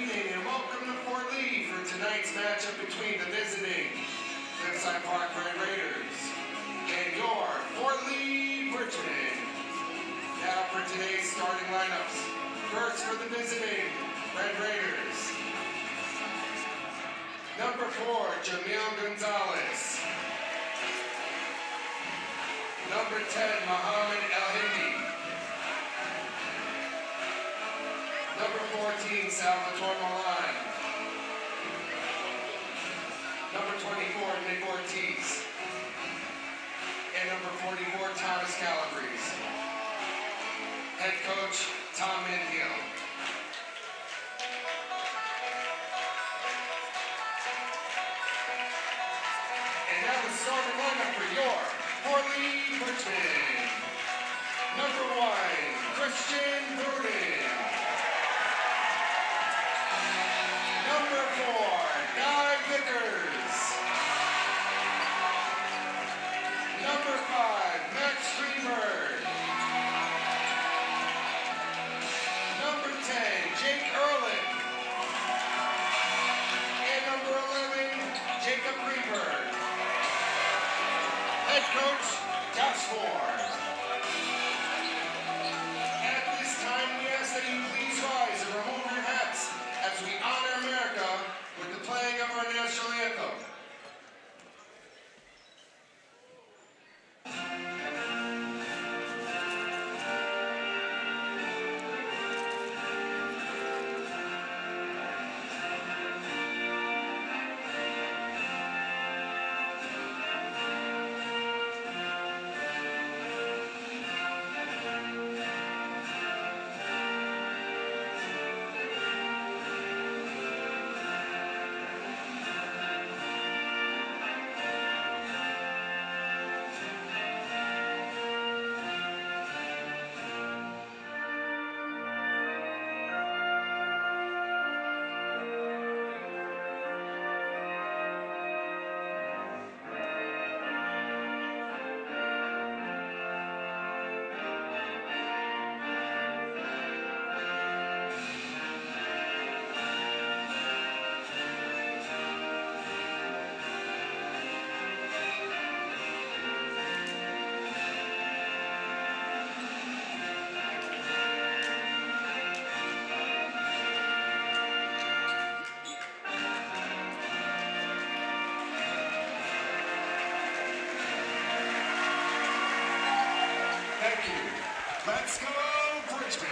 evening and welcome to Fort Lee for tonight's matchup between the visiting Cliffside Park Red Raiders and your Fort Lee Bridgemen. Now for today's starting lineups. First for the visiting Red Raiders. Number 4, Jamil Gonzalez. Number 10, Muhammad El-Hindi. Number 14, Salvatore Milan. Number 24, Nick Ortiz. And number 44, Thomas Calabrese. Head coach, Tom Mendiel. And now the starting lineup for your Fort Lee Bridgemen. Number 1, Christian Bruton. Number 4, Guy Vickers. Number 5, Max Greenberg. Number 10, Jake Erlin. And number 11, Jacob Greenberg. Head coach, Josh Ford. At this time, we ask that you please rise and remove your hats as we honor America with the playing of our national anthem. Thank you. Let's go, Bridgeman.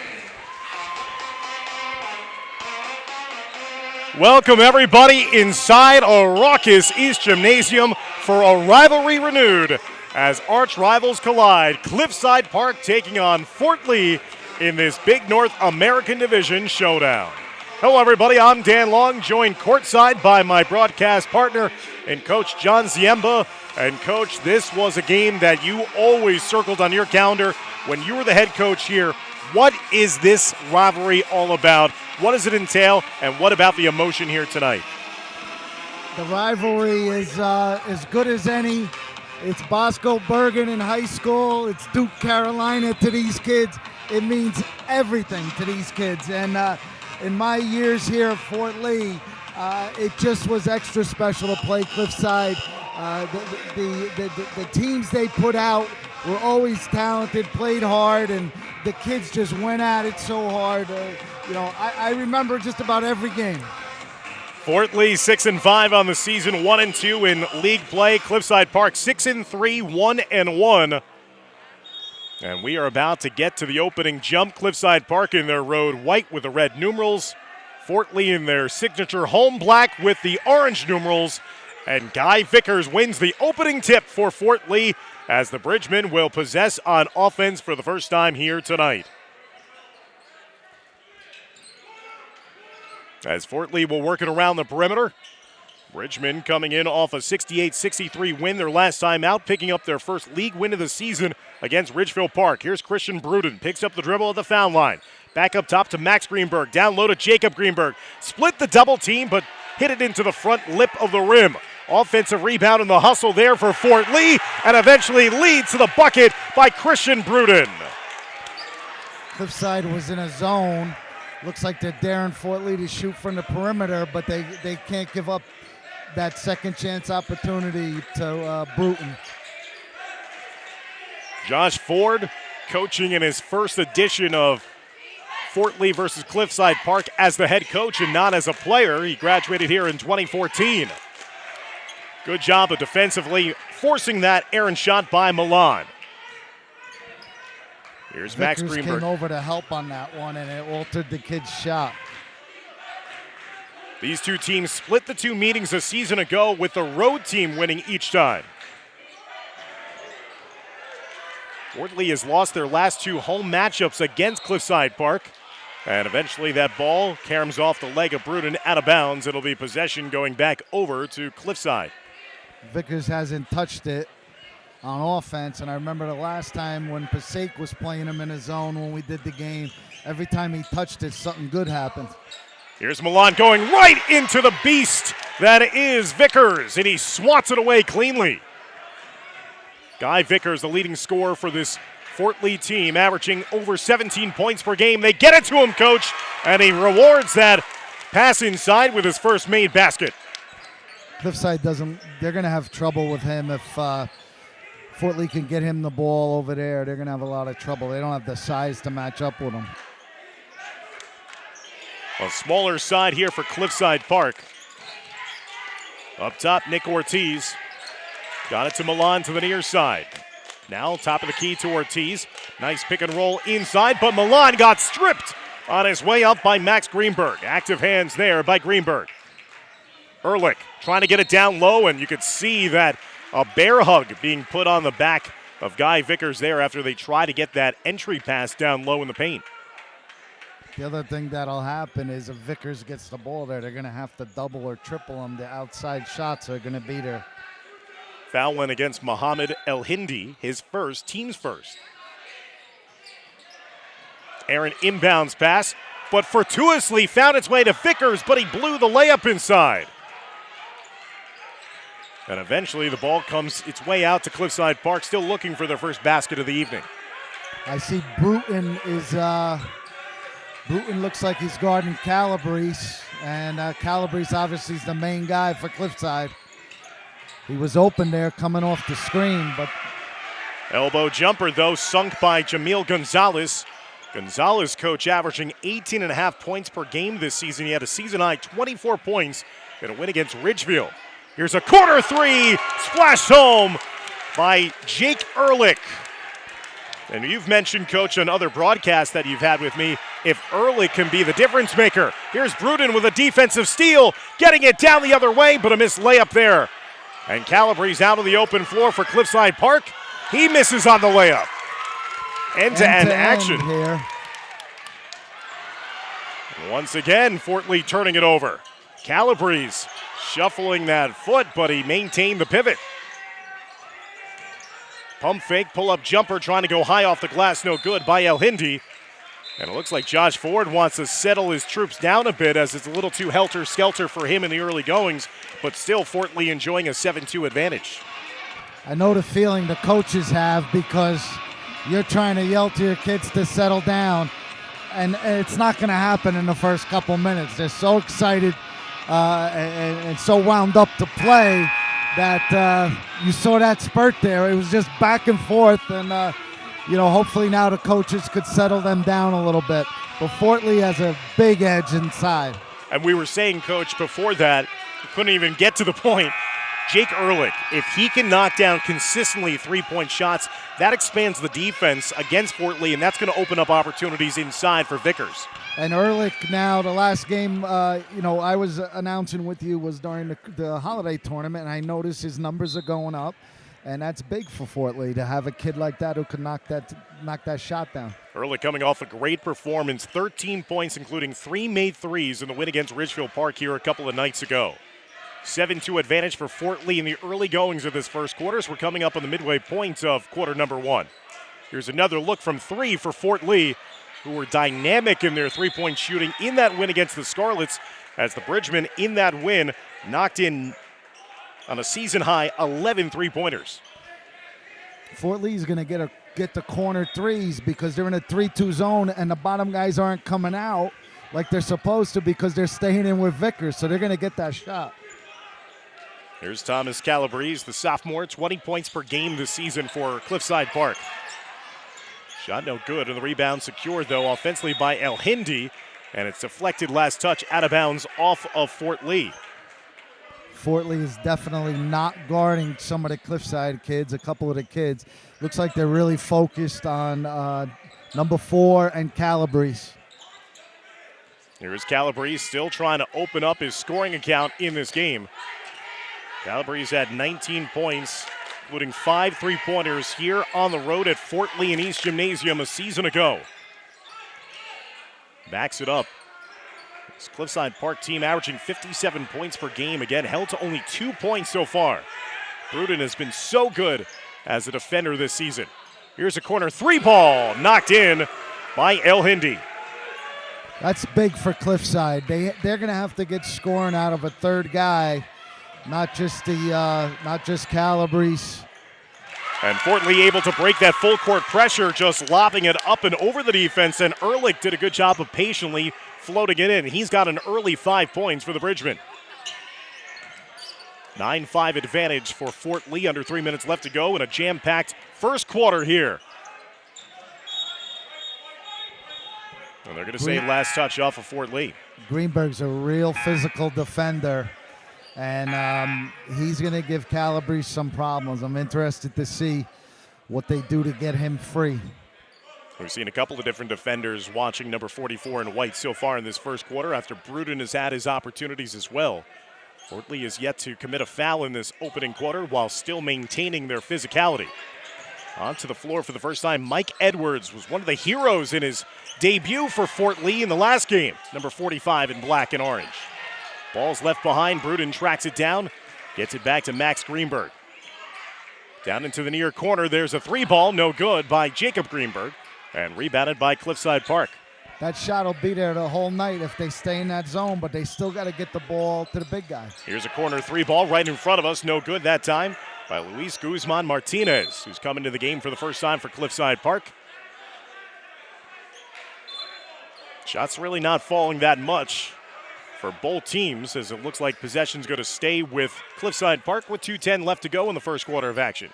Welcome everybody inside a raucous East Gymnasium for a rivalry renewed as arch rivals collide. Cliffside Park taking on Fort Lee in this Big North American Division showdown. Hello everybody, I'm Dan Long, joined courtside by my broadcast partner and Coach John Ziemba. And Coach, this was a game that you always circled on your calendar when you were the head coach here. What is this rivalry all about? What does it entail, and what about the emotion here tonight? The rivalry is as good as any. It's Bosco Bergen in high school. It's Duke Carolina to these kids. It means everything to these kids. And in my years here at Fort Lee, it just was extra special to play Cliffside. The teams they put out were always talented, played hard, and the kids just went at it so hard. I remember just about every game. Fort Lee 6-5 on the season, 1-2 in league play. Cliffside Park 6-3, 1-1. And we are about to get to the opening jump. Cliffside Park in their road white with the red numerals. Fort Lee in their signature home black with the orange numerals. And Guy Vickers wins the opening tip for Fort Lee as the Bridgemen will possess on offense for the first time here tonight. As Fort Lee will work it around the perimeter. Bridgemen coming in off a 68-63 win their last time out, picking up their first league win of the season against Ridgefield Park. Here's Christian Bruton, picks up the dribble at the foul line. Back up top to Max Greenberg, down low to Jacob Greenberg. Split the double team, but hit it into the front lip of the rim. Offensive rebound in the hustle there for Fort Lee, and eventually leads to the bucket by Christian Bruton. Cliffside was in a zone, Looks like they're daring Fort Lee to shoot from the perimeter, but they can't give up that second chance opportunity to Bruton. Josh Ford coaching in his first edition of Fort Lee versus Cliffside Park as the head coach and not as a player. He graduated here in 2014. Good job of defensively forcing that errant shot by Milan. Here's Max Vickers Greenberg. came over to help on that one, and it altered the kid's shot. These two teams split the two meetings a season ago, with the road team winning each time. Fort Lee has lost their last two home matchups against Cliffside Park. And eventually that ball caroms off the leg of Bruton out of bounds. It'll be possession going back over to Cliffside. Vickers hasn't touched it on offense, and I remember the last time when Passaic was playing him in his zone when we did the game, every time he touched it, something good happened. Here's Milan going right into the beast that is Vickers, and he swats it away cleanly. Guy Vickers, the leading scorer for this Fort Lee team, averaging over 17 points per game. They get it to him, coach, and he rewards that pass inside with his first made basket. Cliffside they're going to have trouble with him if Fort Lee can get him the ball over there. They're going to have a lot of trouble. They don't have the size to match up with him. A smaller side here for Cliffside Park. Up top, Nick Ortiz. Got it to Milan to the near side. Now top of the key to Ortiz. Nice pick and roll inside, but Milan got stripped on his way up by Max Greenberg. Active hands there by Greenberg. Ehrlich trying to get it down low, and you could see that a bear hug being put on the back of Guy Vickers there after they try to get that entry pass down low in the paint. The other thing that'll happen is if Vickers gets the ball there, they're going to have to double or triple him. The outside shots are going to be there. Foul went against Mohamed El Hindi, his first, team's first. Aaron inbounds pass, but fortuitously found its way to Vickers, but he blew the layup inside. And eventually the ball comes its way out to Cliffside Park, still looking for their first basket of the evening. I see Bruton looks like he's guarding Calabrese, and Calabrese obviously is the main guy for Cliffside. He was open there coming off the screen, but... Elbow jumper, though, sunk by Jamil Gonzalez. Gonzalez, coach, averaging 18.5 points per game this season. He had a season-high 24 points in a win against Ridgeville. Here's a corner three, splashed home by Jake Ehrlich. And you've mentioned, coach, on other broadcasts that you've had with me, if Ehrlich can be the difference maker. Here's Bruton with a defensive steal, getting it down the other way, but a missed layup there. And Calabrese out on the open floor for Cliffside Park. He misses on the layup. End-to-end action here. Once again, Fort Lee turning it over. Calabrese shuffling that foot, but he maintained the pivot. Pump fake, pull-up jumper, trying to go high off the glass, no good by El Hindi. And it looks like Josh Ford wants to settle his troops down a bit as it's a little too helter-skelter for him in the early goings, but still Fort Lee enjoying a 7-2 advantage. I know the feeling the coaches have because you're trying to yell to your kids to settle down, and it's not going to happen in the first couple minutes. They're so excited and so wound up to play that you saw that spurt there. It was just back and forth, and hopefully now the coaches could settle them down a little bit. But Fort Lee has a big edge inside. And we were saying, coach, before that, couldn't even get to the point. Jake Ehrlich, if he can knock down consistently three-point shots, that expands the defense against Fort Lee, and that's going to open up opportunities inside for Vickers. And Ehrlich now, the last game, I was announcing with you was during the holiday tournament, and I noticed his numbers are going up. And that's big for Fort Lee to have a kid like that who can knock that shot down. Ehrlich coming off a great performance, 13 points, including 3 made threes in the win against Ridgeville Park here a couple of nights ago. 7-2 advantage for Fort Lee in the early goings of this first quarter. So we're coming up on the midway point of quarter number 1. Here's another look from 3 for Fort Lee, who were dynamic in their three-point shooting in that win against the Scarlets, as the Bridgemen in that win knocked in on a season-high 11 three-pointers. Fort Lee's going to get the corner threes because they're in a 3-2 zone and the bottom guys aren't coming out. like they're supposed to because they're staying in with Vickers, so they're going to get that shot. Here's Thomas Calabrese, the sophomore, 20 points per game this season for Cliffside Park. Shot no good, and the rebound secured, though, offensively by El Hindi, and it's deflected last touch out of bounds off of Fort Lee. Fort Lee is definitely not guarding some of the Cliffside kids, a couple of the kids. Looks like they're really focused on number 4 and Calabrese. Here's Calabrese still trying to open up his scoring account in this game. Calabrese had 19 points, including 5 3-pointers here on the road at Fort Lee and East Gymnasium a season ago. Backs it up. This Cliffside Park team averaging 57 points per game, again held to only 2 points so far. Bruton has been so good as a defender this season. Here's a corner 3 ball, knocked in by El Hindi. That's big for Cliffside. They're going to have to get scoring out of a third guy, not just Calabrese. And Fort Lee able to break that full court pressure, just lobbing it up and over the defense, and Ehrlich did a good job of patiently floating it in. He's got an early 5 points for the Bridgemen. 9-5 advantage for Fort Lee, under 3 minutes left to go in a jam-packed first quarter here. And they're going to say last touch off of Fort Lee. Greenberg's a real physical defender, and he's going to give Calabrese some problems. I'm interested to see what they do to get him free. We've seen a couple of different defenders watching number 44 in white so far in this first quarter after Bruton has had his opportunities as well. Fort Lee is yet to commit a foul in this opening quarter while still maintaining their physicality. Onto the floor for the first time, Mike Edwards was one of the heroes in his debut for Fort Lee in the last game, number 45 in black and orange. Ball's left behind, Bruton tracks it down, gets it back to Max Greenberg. Down into the near corner, there's a 3 ball, no good by Jacob Greenberg, and rebounded by Cliffside Park. That shot will be there the whole night if they stay in that zone, but they still got to get the ball to the big guy. Here's a corner 3 ball right in front of us, no good that time by Luis Guzman Martinez, who's come into the game for the first time for Cliffside Park. Shots really not falling that much for both teams, as it looks like possession's going to stay with Cliffside Park with 2:10 left to go in the first quarter of action.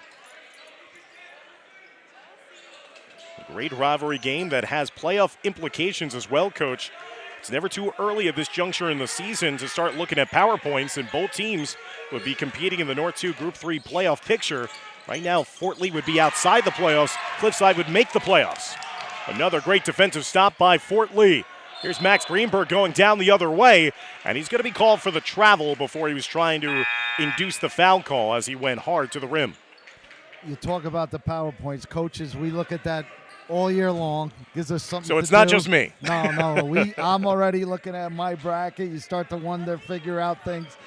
A great rivalry game that has playoff implications as well, Coach. It's never too early at this juncture in the season to start looking at power points, and both teams would be competing in the North 2 Group 3 playoff picture. Right now, Fort Lee would be outside the playoffs. Cliffside would make the playoffs. Another great defensive stop by Fort Lee. Here's Max Greenberg going down the other way, and he's going to be called for the travel before he was trying to induce the foul call as he went hard to the rim. You talk about the power points. Coaches, we look at that all year long. Gives us something So it's to not do. just me. No. I'm already looking at my bracket. You start to wonder, figure out things.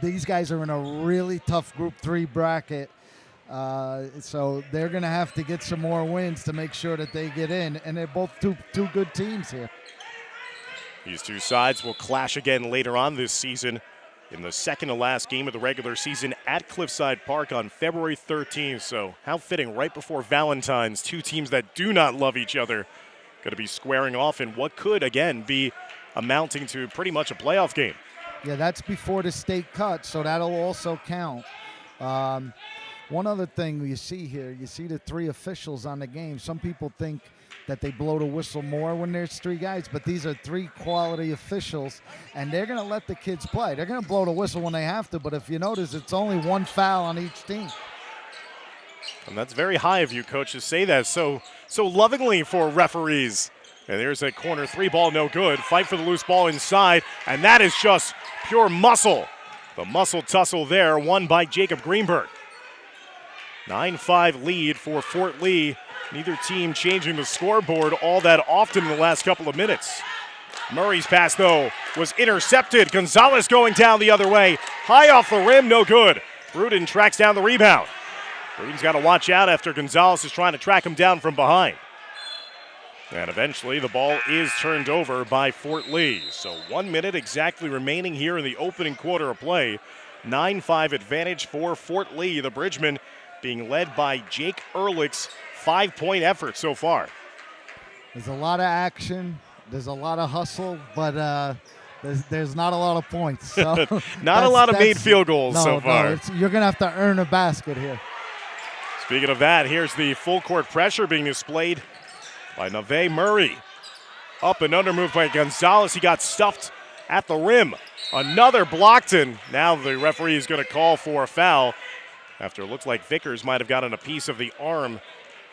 These guys are in a really tough Group 3 bracket. So they're going to have to get some more wins to make sure that they get in. And they're both two good teams here. These two sides will clash again later on this season in the second to last game of the regular season at Cliffside Park on February 13th. So how fitting, right before Valentine's, two teams that do not love each other going to be squaring off in what could, again, be amounting to pretty much a playoff game. Yeah, that's before the state cut, so that'll also count. One other thing you see here, you see the 3 officials on the game. Some people think that they blow the whistle more when there's 3 guys, but these are 3 quality officials, and they're going to let the kids play. They're going to blow the whistle when they have to, but if you notice, it's only 1 foul on each team. And that's very high of you, Coach, to say that so lovingly for referees. And there's a corner 3 ball, no good. Fight for the loose ball inside, and that is just pure muscle. The muscle tussle there, won by Jacob Greenberg. 9-5 lead for Fort Lee. Neither team changing the scoreboard all that often in the last couple of minutes. Murray's pass, though, was intercepted. Gonzalez going down the other way. High off the rim, no good. Bruton tracks down the rebound. Bruton's got to watch out after Gonzalez is trying to track him down from behind. And eventually the ball is turned over by Fort Lee. So 1 minute exactly remaining here in the opening quarter of play. 9-5 advantage for Fort Lee. The Bridgemen being led by Jake Ehrlich's 5-point effort so far. There's a lot of action. There's a lot of hustle, but there's not a lot of points. So not a lot of made field goals so far. No, you're going to have to earn a basket here. Speaking of that, here's the full court pressure being displayed by Nave Murray. Up and under move by Gonzalez. He got stuffed at the rim. Another blocked in. Now the referee is going to call for a foul after it looks like Vickers might have gotten a piece of the arm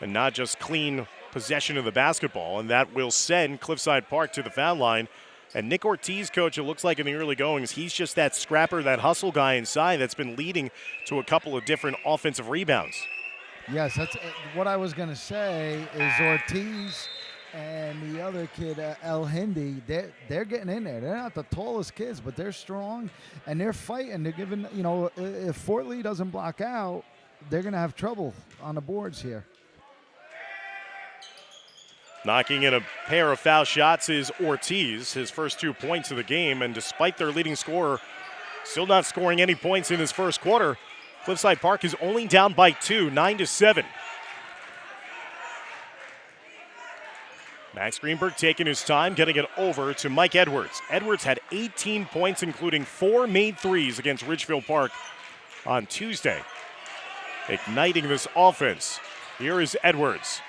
and not just clean possession of the basketball. And that will send Cliffside Park to the foul line. And Nick Ortiz, coach, it looks like in the early goings, he's just that scrapper, that hustle guy inside that's been leading to a couple of different offensive rebounds. Yes, that's what I was going to say is Ortiz and the other kid, El Hindi, they're getting in there. They're not the tallest kids, but they're strong, and they're fighting. They're giving, if Fort Lee doesn't block out, they're going to have trouble on the boards here. Knocking in a pair of foul shots is Ortiz, his first 2 points of the game, and despite their leading scorer still not scoring any points in this first quarter, Cliffside Park is only down by 2, 9-7. Max Greenberg taking his time, getting it over to Mike Edwards. Edwards had 18 points, including 4 made threes against Ridgefield Park on Tuesday. Igniting this offense. Here is Edwards.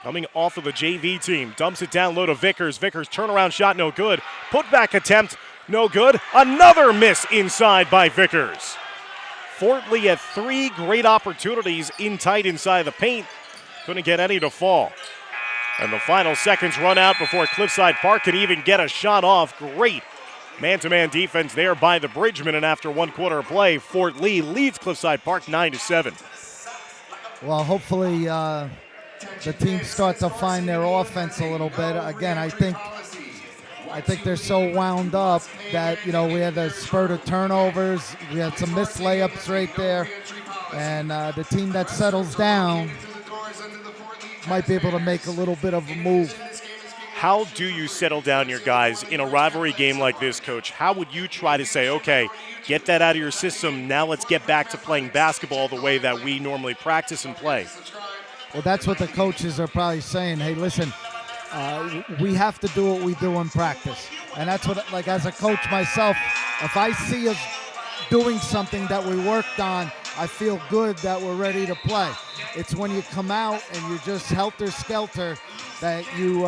Coming off of the JV team. Dumps it down low to Vickers. Vickers turnaround shot, no good. Putback attempt, no good. Another miss inside by Vickers. Fort Lee had 3 great opportunities in tight inside the paint. Couldn't get any to fall. And the final seconds run out before Cliffside Park could even get a shot off. Great man-to-man defense there by the Bridgemen. And after 1 quarter of play, Fort Lee leads Cliffside Park 9-7. Well, hopefully the teams start to find their offense a little bit. Again, I think they're so wound up that, we had a spurt of turnovers. We had some missed layups right there. And the team that settles down might be able to make a little bit of a move. How do you settle down your guys in a rivalry game like this, Coach? How would you try to say, okay, get that out of your system, now let's get back to playing basketball the way that we normally practice and play? Well, that's what the coaches are probably saying. Hey, listen, we have to do what we do in practice. And that's what, like, as a coach myself, if I see us doing something that we worked on, I feel good that we're ready to play. It's when you come out and you're just helter-skelter that you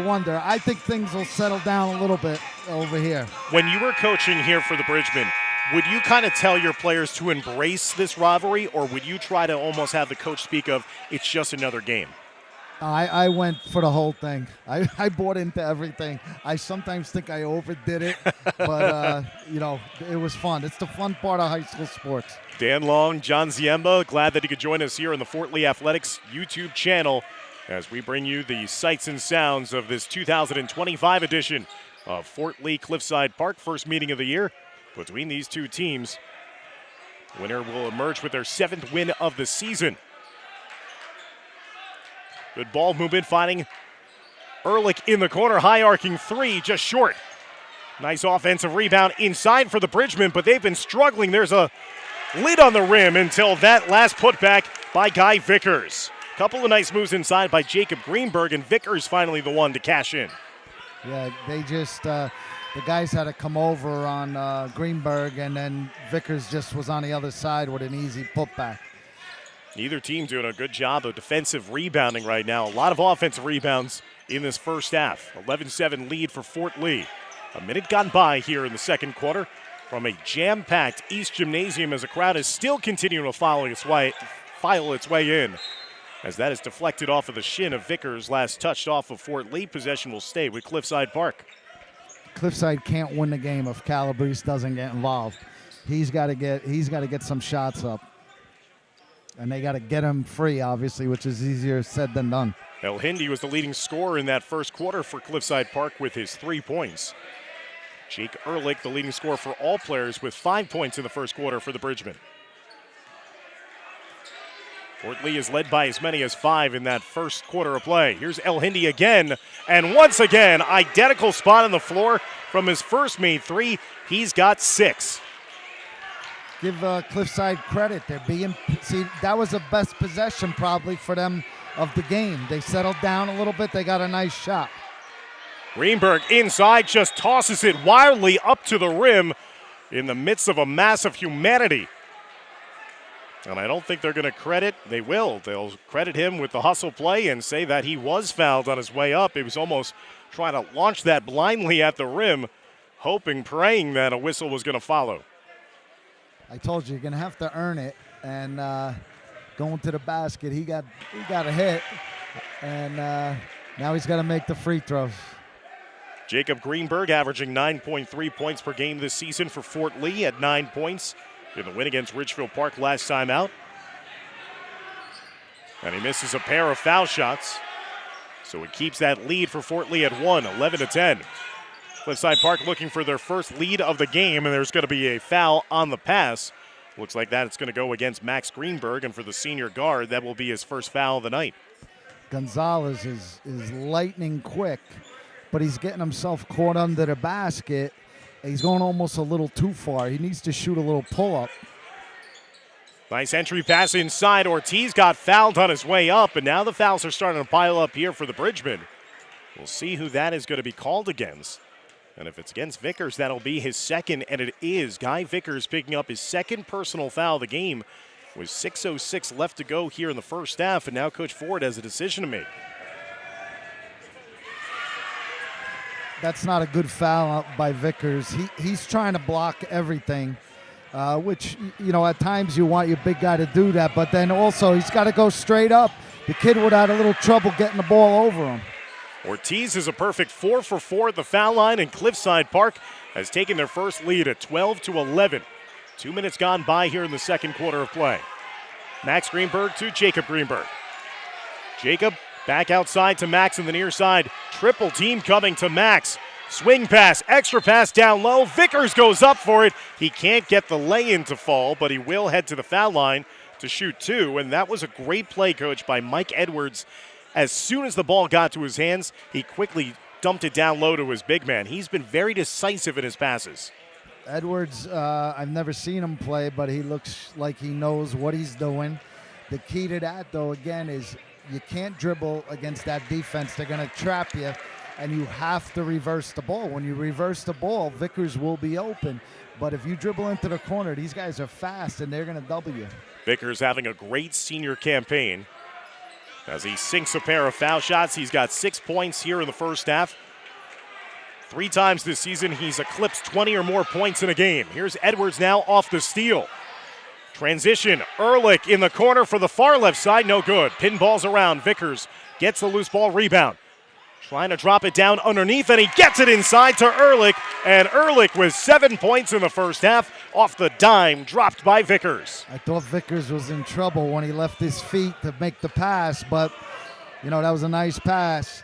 wonder. I think things will settle down a little bit over here. When you were coaching here for the Bridgemen, would you kind of tell your players to embrace this rivalry, or would you try to almost have the coach speak of it's just another game? I went for the whole thing. I bought into everything. I sometimes think I overdid it, but, it was fun. It's the fun part of high school sports. Dan Long, John Ziemba, glad that you could join us here on the Fort Lee Athletics YouTube channel as we bring you the sights and sounds of this 2025 edition of Fort Lee Cliffside Park, first meeting of the year between these two teams. Winner will emerge with their 7th win of the season. Good ball movement, finding Ehrlich in the corner, high arcing 3, just short. Nice offensive rebound inside for the Bridgemen, but they've been struggling. There's a lid on the rim until that last putback by Guy Vickers. Couple of nice moves inside by Jacob Greenberg, and Vickers finally the one to cash in. Yeah, they just, the guys had to come over on Greenberg, and then Vickers just was on the other side with an easy putback. Neither team doing a good job of defensive rebounding right now. A lot of offensive rebounds in this first half. 11-7 lead for Fort Lee. A minute gone by here in the second quarter from a jam-packed East Gymnasium as the crowd is still continuing to file its way in. As that is deflected off of the shin of Vickers, last touched off of Fort Lee. Possession will stay with Cliffside Park. Cliffside can't win the game if Calabrese doesn't get involved. He's got to get some shots up. And they got to get him free, obviously, which is easier said than done. El Hindi was the leading scorer in that first quarter for Cliffside Park with his 3 points. Jake Ehrlich, the leading scorer for all players, with 5 points in the first quarter for the Bridgemen. Fort Lee is led by as many as 5 in that first quarter of play. Here's El Hindi again, and once again, identical spot on the floor from his first made 3. He's got 6. Give Cliffside credit. That was the best possession probably for them of the game. They settled down a little bit. They got a nice shot. Greenberg inside just tosses it wildly up to the rim in the midst of a mass of humanity. And I don't think they're going to credit. They will. They'll credit him with the hustle play and say that he was fouled on his way up. He was almost trying to launch that blindly at the rim, hoping, praying that a whistle was going to follow. I told you, you're going to have to earn it. And going to the basket, he got a hit. And now he's got to make the free throws. Jacob Greenberg averaging 9.3 points per game this season for Fort Lee at 9 points in the win against Ridgefield Park last time out. And he misses a pair of foul shots. So it keeps that lead for Fort Lee at 11-10. Cliffside Park looking for their first lead of the game, and there's going to be a foul on the pass. Looks like that it's going to go against Max Greenberg, and for the senior guard, that will be his first foul of the night. Gonzalez is lightning quick, but he's getting himself caught under the basket. He's going almost a little too far. He needs to shoot a little pull-up. Nice entry pass inside. Ortiz got fouled on his way up, and now the fouls are starting to pile up here for the Bridgemen. We'll see who that is going to be called against. And if it's against Vickers, that'll be his second, and it is. Guy Vickers picking up his second personal foul of the game with 6:06 left to go here in the first half, and now Coach Ford has a decision to make. That's not a good foul by Vickers. He's trying to block everything, which, you know, at times you want your big guy to do that, but then also he's got to go straight up. The kid would have had a little trouble getting the ball over him. Ortiz is a perfect 4 for 4 at the foul line, and Cliffside Park has taken their first lead at 12-11. 2 minutes gone by here in the second quarter of play. Max Greenberg to Jacob Greenberg. Jacob back outside to Max in the near side. Triple team coming to Max. Swing pass, extra pass down low. Vickers goes up for it. He can't get the lay-in to fall, but he will head to the foul line to shoot two. And that was a great play, Coach, by Mike Edwards. As soon as the ball got to his hands, he quickly dumped it down low to his big man. He's been very decisive in his passes. Edwards, I've never seen him play, but he looks like he knows what he's doing. The key to that, though, again, is you can't dribble against that defense. They're going to trap you, and you have to reverse the ball. When you reverse the ball, Vickers will be open. But if you dribble into the corner, these guys are fast, and they're going to double you. Vickers having a great senior campaign. As he sinks a pair of foul shots, he's got 6 points here in the first half. 3 times this season, he's eclipsed 20 or more points in a game. Here's Edwards now off the steal. Transition, Ehrlich in the corner for the far left side, no good. Pinballs around, Vickers gets the loose ball rebound. Trying to drop it down underneath, and he gets it inside to Ehrlich. And Ehrlich with 7 points in the first half, off the dime, dropped by Vickers. I thought Vickers was in trouble when he left his feet to make the pass, but, you know, that was a nice pass.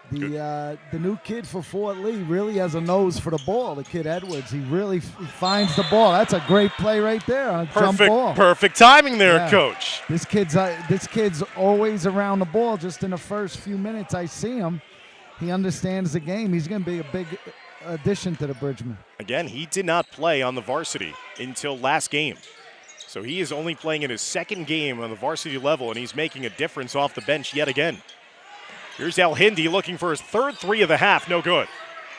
The new kid for Fort Lee really has a nose for the ball, the kid Edwards. He really finds the ball. That's a great play right there on a jump ball. Perfect timing there, yeah. Coach. This kid's always around the ball. Just in the first few minutes I see him, he understands the game. He's going to be a big addition to the Bridgemen. Again, he did not play on the varsity until last game. So he is only playing in his second game on the varsity level, and he's making a difference off the bench yet again. Here's El Hindi looking for his third 3 of the half, no good.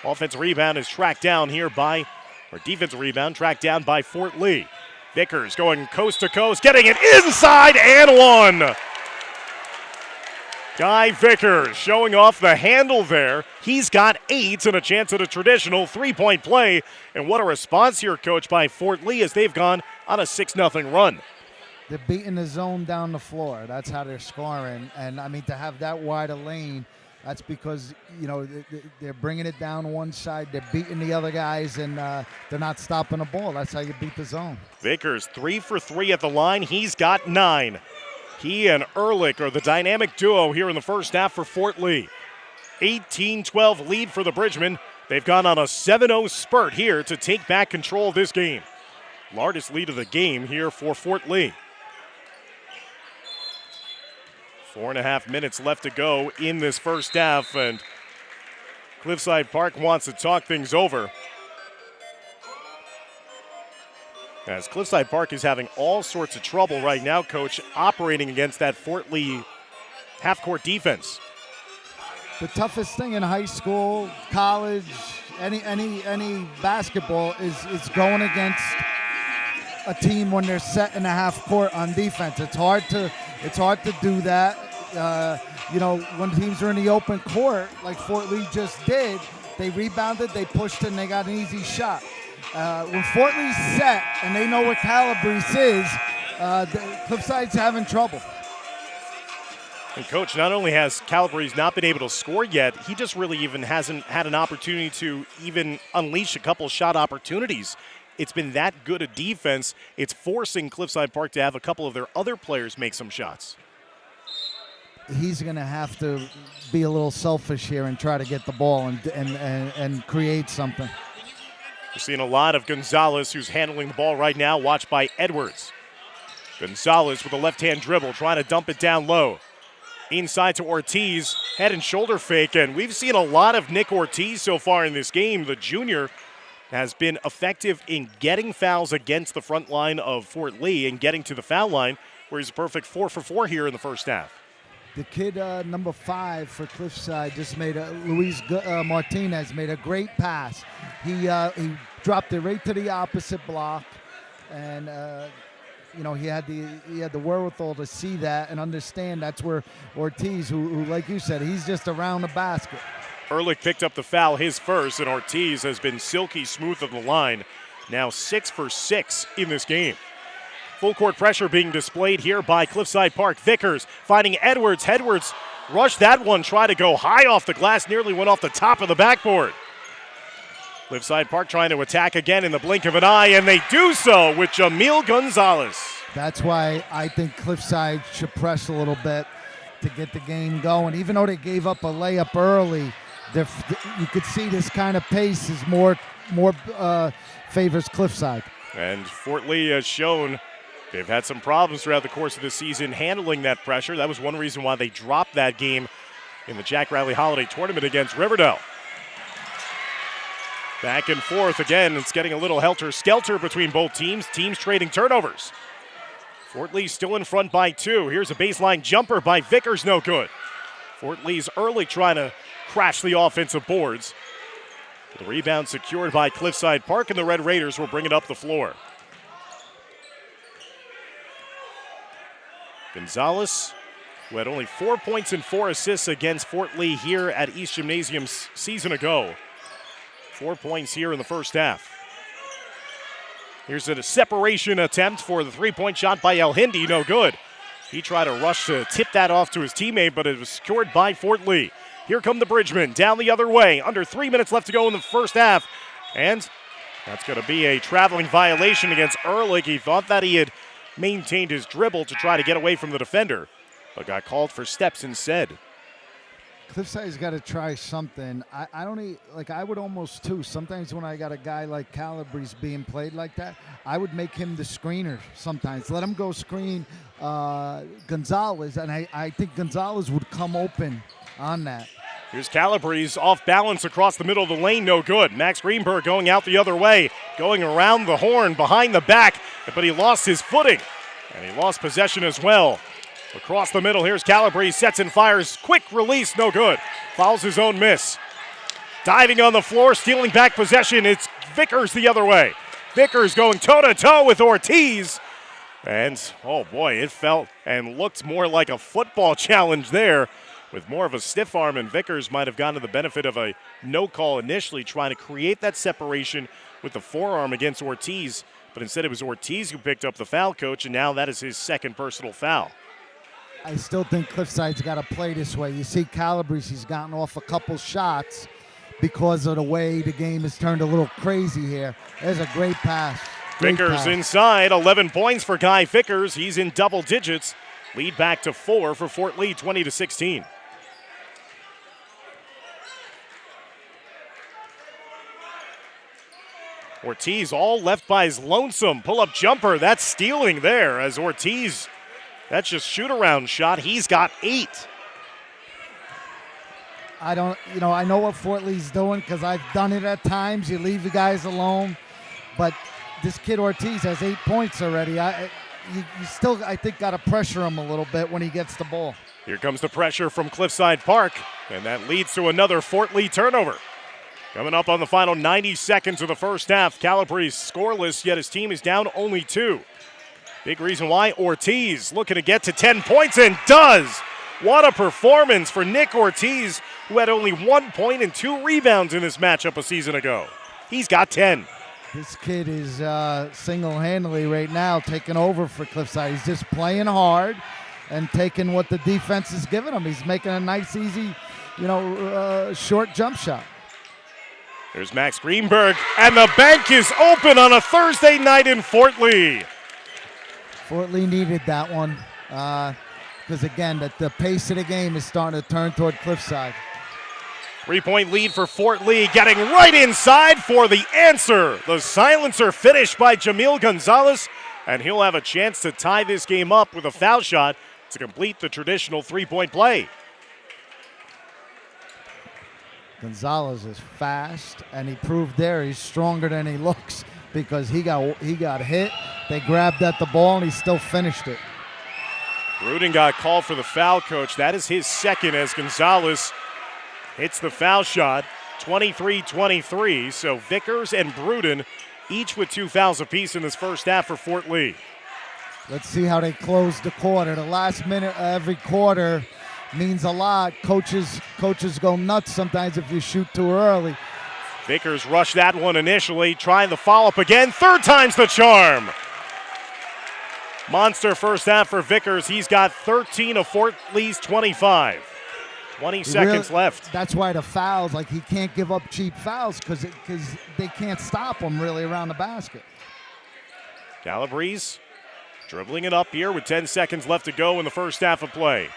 Offensive rebound is tracked down here by, or defensive rebound tracked down by Fort Lee. Vickers going coast to coast, getting it inside and one. Guy Vickers showing off the handle there. He's got 8 and a chance at a traditional 3-point play. And what a response here, Coach, by Fort Lee as they've gone on a 6-0 run. They're beating the zone down the floor. That's how they're scoring. And, I mean, to have that wide a lane, that's because, you know, they're bringing it down one side. They're beating the other guys, and they're not stopping the ball. That's how you beat the zone. Vickers 3 for 3 at the line. He's got 9. He and Ehrlich are the dynamic duo here in the first half for Fort Lee. 18-12 lead for the Bridgemen. They've gone on a 7-0 spurt here to take back control of this game. Largest lead of the game here for Fort Lee. 4.5 minutes left to go in this first half, and Cliffside Park wants to talk things over. As Cliffside Park is having all sorts of trouble right now, Coach, operating against that Fort Lee half-court defense. the toughest thing in high school, college, any basketball is going against a team when they're set in the half court on defense. It's hard to do that. When teams are in the open court, like Fort Lee just did, they rebounded, they pushed, and they got an easy shot. When Fort Lee's set and they know what Calabrese is, Cliffside's having trouble. And Coach, not only has Calabrese not been able to score yet, he just really even hasn't had an opportunity to even unleash a couple shot opportunities. It's been that good a defense, it's forcing Cliffside Park to have a couple of their other players make some shots. He's going to have to be a little selfish here and try to get the ball and create something. We're seeing a lot of Gonzalez, who's handling the ball right now, watched by Edwards. Gonzalez with a left-hand dribble, trying to dump it down low. Inside to Ortiz, head and shoulder fake, and we've seen a lot of Nick Ortiz so far in this game. The junior has been effective in getting fouls against the front line of Fort Lee and getting to the foul line, where he's a perfect 4 for 4 here in the first half. The kid, number 5 for Cliffside, just made Luis Martinez made a great pass. He dropped it right to the opposite block, and he had the wherewithal to see that and understand that's where Ortiz, who like you said, he's just around the basket. Ehrlich picked up the foul, his first, and Ortiz has been silky smooth on the line. Now 6 for 6 in this game. Full court pressure being displayed here by Cliffside Park. Vickers finding Edwards. Edwards rushed that one, tried to go high off the glass, nearly went off the top of the backboard. Cliffside Park trying to attack again in the blink of an eye, and they do so with Jamil Gonzalez. That's why I think Cliffside should press a little bit to get the game going. Even though they gave up a layup early, you could see this kind of pace is more favors Cliffside. And Fort Lee has shown they've had some problems throughout the course of the season handling that pressure. That was one reason why they dropped that game in the Jack Riley Holiday Tournament against Riverdale. Back and forth again. It's getting a little helter-skelter between both teams. Teams trading turnovers. Fort Lee still in front by 2. Here's a baseline jumper by Vickers, no good. Fort Lee's early trying to crash the offensive boards. The rebound secured by Cliffside Park, and the Red Raiders will bring it up the floor. Gonzalez, who had only 4 points and 4 assists against Fort Lee here at East Gymnasium season ago. 4 points here in the first half. Here's a separation attempt for the three-point shot by El Hindi, no good. He tried to rush to tip that off to his teammate, but it was secured by Fort Lee. Here come the Bridgemen down the other way. Under 3 minutes left to go in the first half. And that's going to be a traveling violation against Ehrlich. He thought that he had maintained his dribble to try to get away from the defender, but got called for steps instead. Cliffside's got to try something. I would almost too. Sometimes when I got a guy like Calabrese being played like that, I would make him the screener sometimes. Let him go screen Gonzalez, and I think Gonzalez would come open on that. Here's Calabrese off balance across the middle of the lane, no good. Max Greenberg going out the other way, going around the horn behind the back, but he lost his footing, and he lost possession as well. Across the middle, here's Calabrese, sets and fires, quick release, no good. Fouls his own miss. Diving on the floor, stealing back possession, it's Vickers the other way. Vickers going toe-to-toe with Ortiz. And, oh boy, it felt and looked more like a football challenge there with more of a stiff arm, and Vickers might have gotten the benefit of a no call initially, trying to create that separation with the forearm against Ortiz. But instead it was Ortiz who picked up the foul, Coach, and now that is his second personal foul. I still think Cliffside's got to play this way. You see Calabrese, he's gotten off a couple shots because of the way the game has turned a little crazy here. There's a great pass. Vickers inside, 11 points for Guy Vickers. He's in double digits. Lead back to 4 for Fort Lee, 20-16. Ortiz all left by his lonesome. Pull-up jumper, that's stealing there as Ortiz, that's just shoot-around shot. He's got 8. I know what Fort Lee's doing because I've done it at times. You leave the guys alone. But this kid Ortiz has 8 points already. You still, I think, got to pressure him a little bit when he gets the ball. Here comes the pressure from Cliffside Park. And that leads to another Fort Lee turnover. Coming up on the final 90 seconds of the first half, Calabrese scoreless, yet his team is down only 2. Big reason why, Ortiz looking to get to 10 points and does. What a performance for Nick Ortiz, who had only 1 point and 2 rebounds in this matchup a season ago. He's got 10. This kid is single-handedly right now taking over for Cliffside. He's just playing hard and taking what the defense is giving him. He's making a nice, easy, short jump shot. There's Max Greenberg, and the bank is open on a Thursday night in Fort Lee. Fort Lee needed that one because, again, the pace of the game is starting to turn toward Cliffside. 3-point lead for Fort Lee, getting right inside for the answer. The silencer finish by Jamil Gonzalez, and he'll have a chance to tie this game up with a foul shot to complete the traditional 3-point play. Gonzalez is fast, and he proved there he's stronger than he looks because he got hit. They grabbed at the ball, and he still finished it. Bruden got called for the foul, coach. That is his second as Gonzalez hits the foul shot, 23-23. So Vickers and Bruden each with 2 fouls apiece in this first half for Fort Lee. Let's see how they close the quarter. The last minute of every quarter means a lot. Coaches go nuts sometimes if you shoot too early. Vickers rushed that one initially, trying the follow-up again. 3rd time's the charm. Monster first half for Vickers. He's got 13 of Fort Lee's 25. 20 seconds left. That's why the fouls, like he can't give up cheap fouls because they can't stop him really around the basket. Calabrese dribbling it up here with 10 seconds left to go in the first half of play.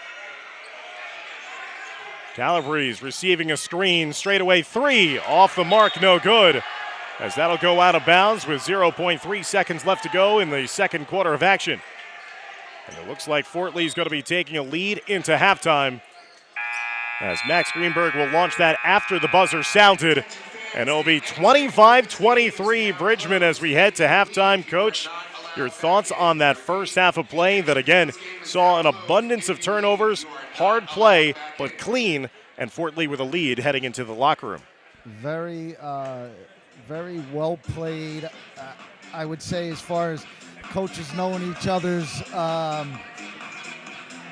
Calabrese receiving a screen, straightaway 3, off the mark, no good, as that'll go out of bounds with 0.3 seconds left to go in the second quarter of action. And it looks like Fort Lee's going to be taking a lead into halftime, as Max Greenberg will launch that after the buzzer sounded, and it'll be 25-23 Bridgman as we head to halftime. Coach, your thoughts on that first half of play that, again, saw an abundance of turnovers, hard play, but clean, and Fort Lee with a lead heading into the locker room? Very well played, I would say, as far as coaches knowing each other's,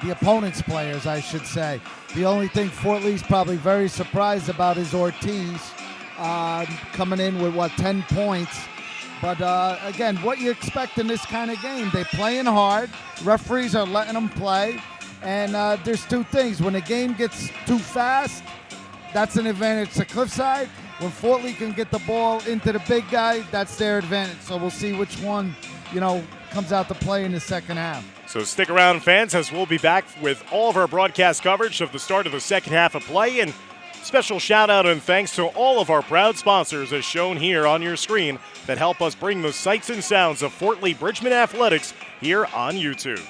the opponent's players, I should say. The only thing Fort Lee's probably very surprised about is Ortiz coming in with, 10 points. But, again, what you expect in this kind of game, they're playing hard. Referees are letting them play. And there's 2 things. When the game gets too fast, that's an advantage to Cliffside. When Fort Lee can get the ball into the big guy, that's their advantage. So we'll see which one, comes out to play in the second half. So stick around, fans, as we'll be back with all of our broadcast coverage of the start of the second half of play. And special shout out and thanks to all of our proud sponsors as shown here on your screen that help us bring the sights and sounds of Fort Lee Bridgman Athletics here on YouTube.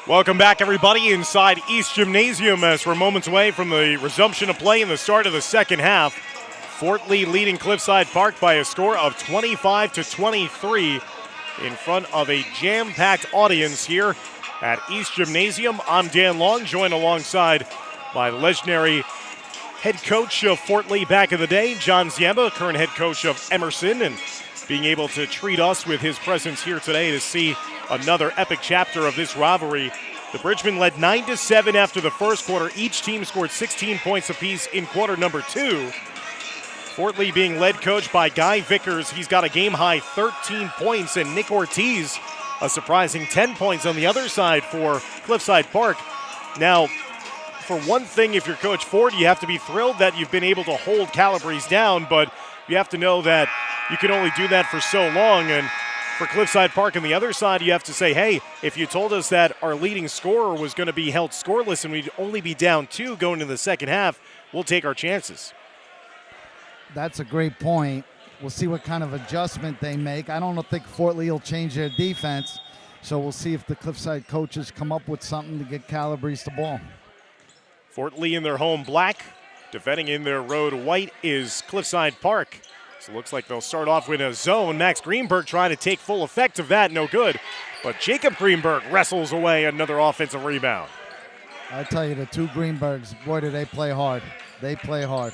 Welcome back, everybody, inside East Gymnasium as we're moments away from the resumption of play in the start of the second half. Fort Lee leading Cliffside Park by a score of 25-23 in front of a jam-packed audience here at East Gymnasium. I'm Dan Long, joined alongside by legendary head coach of Fort Lee back in the day, John Ziemba, current head coach of Emerson, and being able to treat us with his presence here today to see another epic chapter of this rivalry. The Bridgemen led 9-7 after the first quarter. Each team scored 16 points apiece in quarter number 2. Fort Lee being led coach by Guy Vickers. He's got a game-high 13 points, and Nick Ortiz a surprising 10 points on the other side for Cliffside Park. Now, for one thing, if you're Coach Ford, you have to be thrilled that you've been able to hold Calabrese down, but you have to know that you can only do that for so long. And for Cliffside Park on the other side, you have to say, hey, if you told us that our leading scorer was going to be held scoreless and we'd only be down 2 going into the second half, we'll take our chances. That's a great point. We'll see what kind of adjustment they make. I don't think Fort Lee will change their defense, so we'll see if the Cliffside coaches come up with something to get Calabrese the ball. Fort Lee in their home black, defending in their road white is Cliffside Park. So it looks like they'll start off with a zone. Max Greenberg trying to take full effect of that, no good. But Jacob Greenberg wrestles away another offensive rebound. I tell you, the two Greenbergs, boy, do they play hard. They play hard.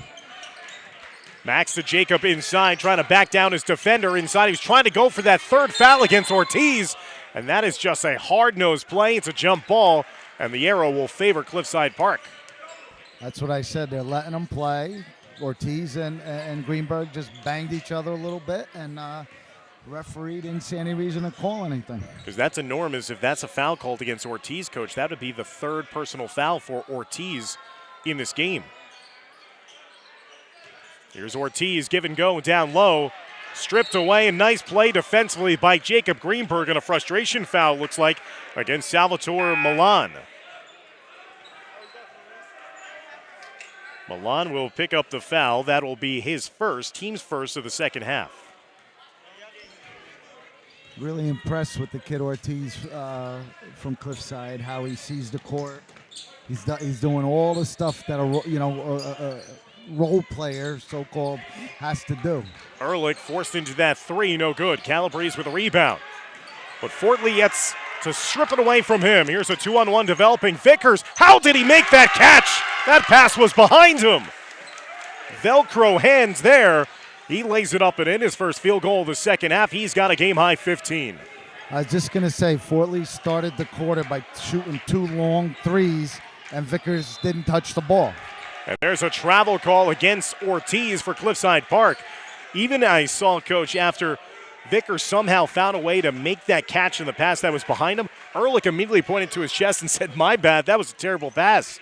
Max to Jacob inside, trying to back down his defender inside. He was trying to go for that third foul against Ortiz, and that is just a hard-nosed play. It's a jump ball, and the arrow will favor Cliffside Park. That's what I said. They're letting them play. Ortiz and Greenberg just banged each other a little bit, and referee didn't see any reason to call anything. Because that's enormous. If that's a foul called against Ortiz, Coach, that would be the third personal foul for Ortiz in this game. Here's Ortiz, give and go down low. Stripped away, and nice play defensively by Jacob Greenberg, and a frustration foul, looks like, against Salvatore Milan. Milan will pick up the foul. That will be his first, team's first of the second half. Really impressed with the kid Ortiz from Cliffside, how he sees the court. He's doing all the stuff that a role player, so-called, has to do. Ehrlich forced into that three, no good. Calabrese with a rebound. But Fort Lee gets to strip it away from him. Here's a 2-on-1 developing. Vickers, how did he make that catch? That pass was behind him. Velcro hands there. He lays it up and in. His first field goal of the second half. He's got a game-high 15. I was just going to say, Fort Lee started the quarter by shooting 2 long threes, and Vickers didn't touch the ball. And there's a travel call against Ortiz for Cliffside Park. Even I saw, Coach, after Vickers somehow found a way to make that catch in the pass that was behind him, Ehrlich immediately pointed to his chest and said, my bad, that was a terrible pass.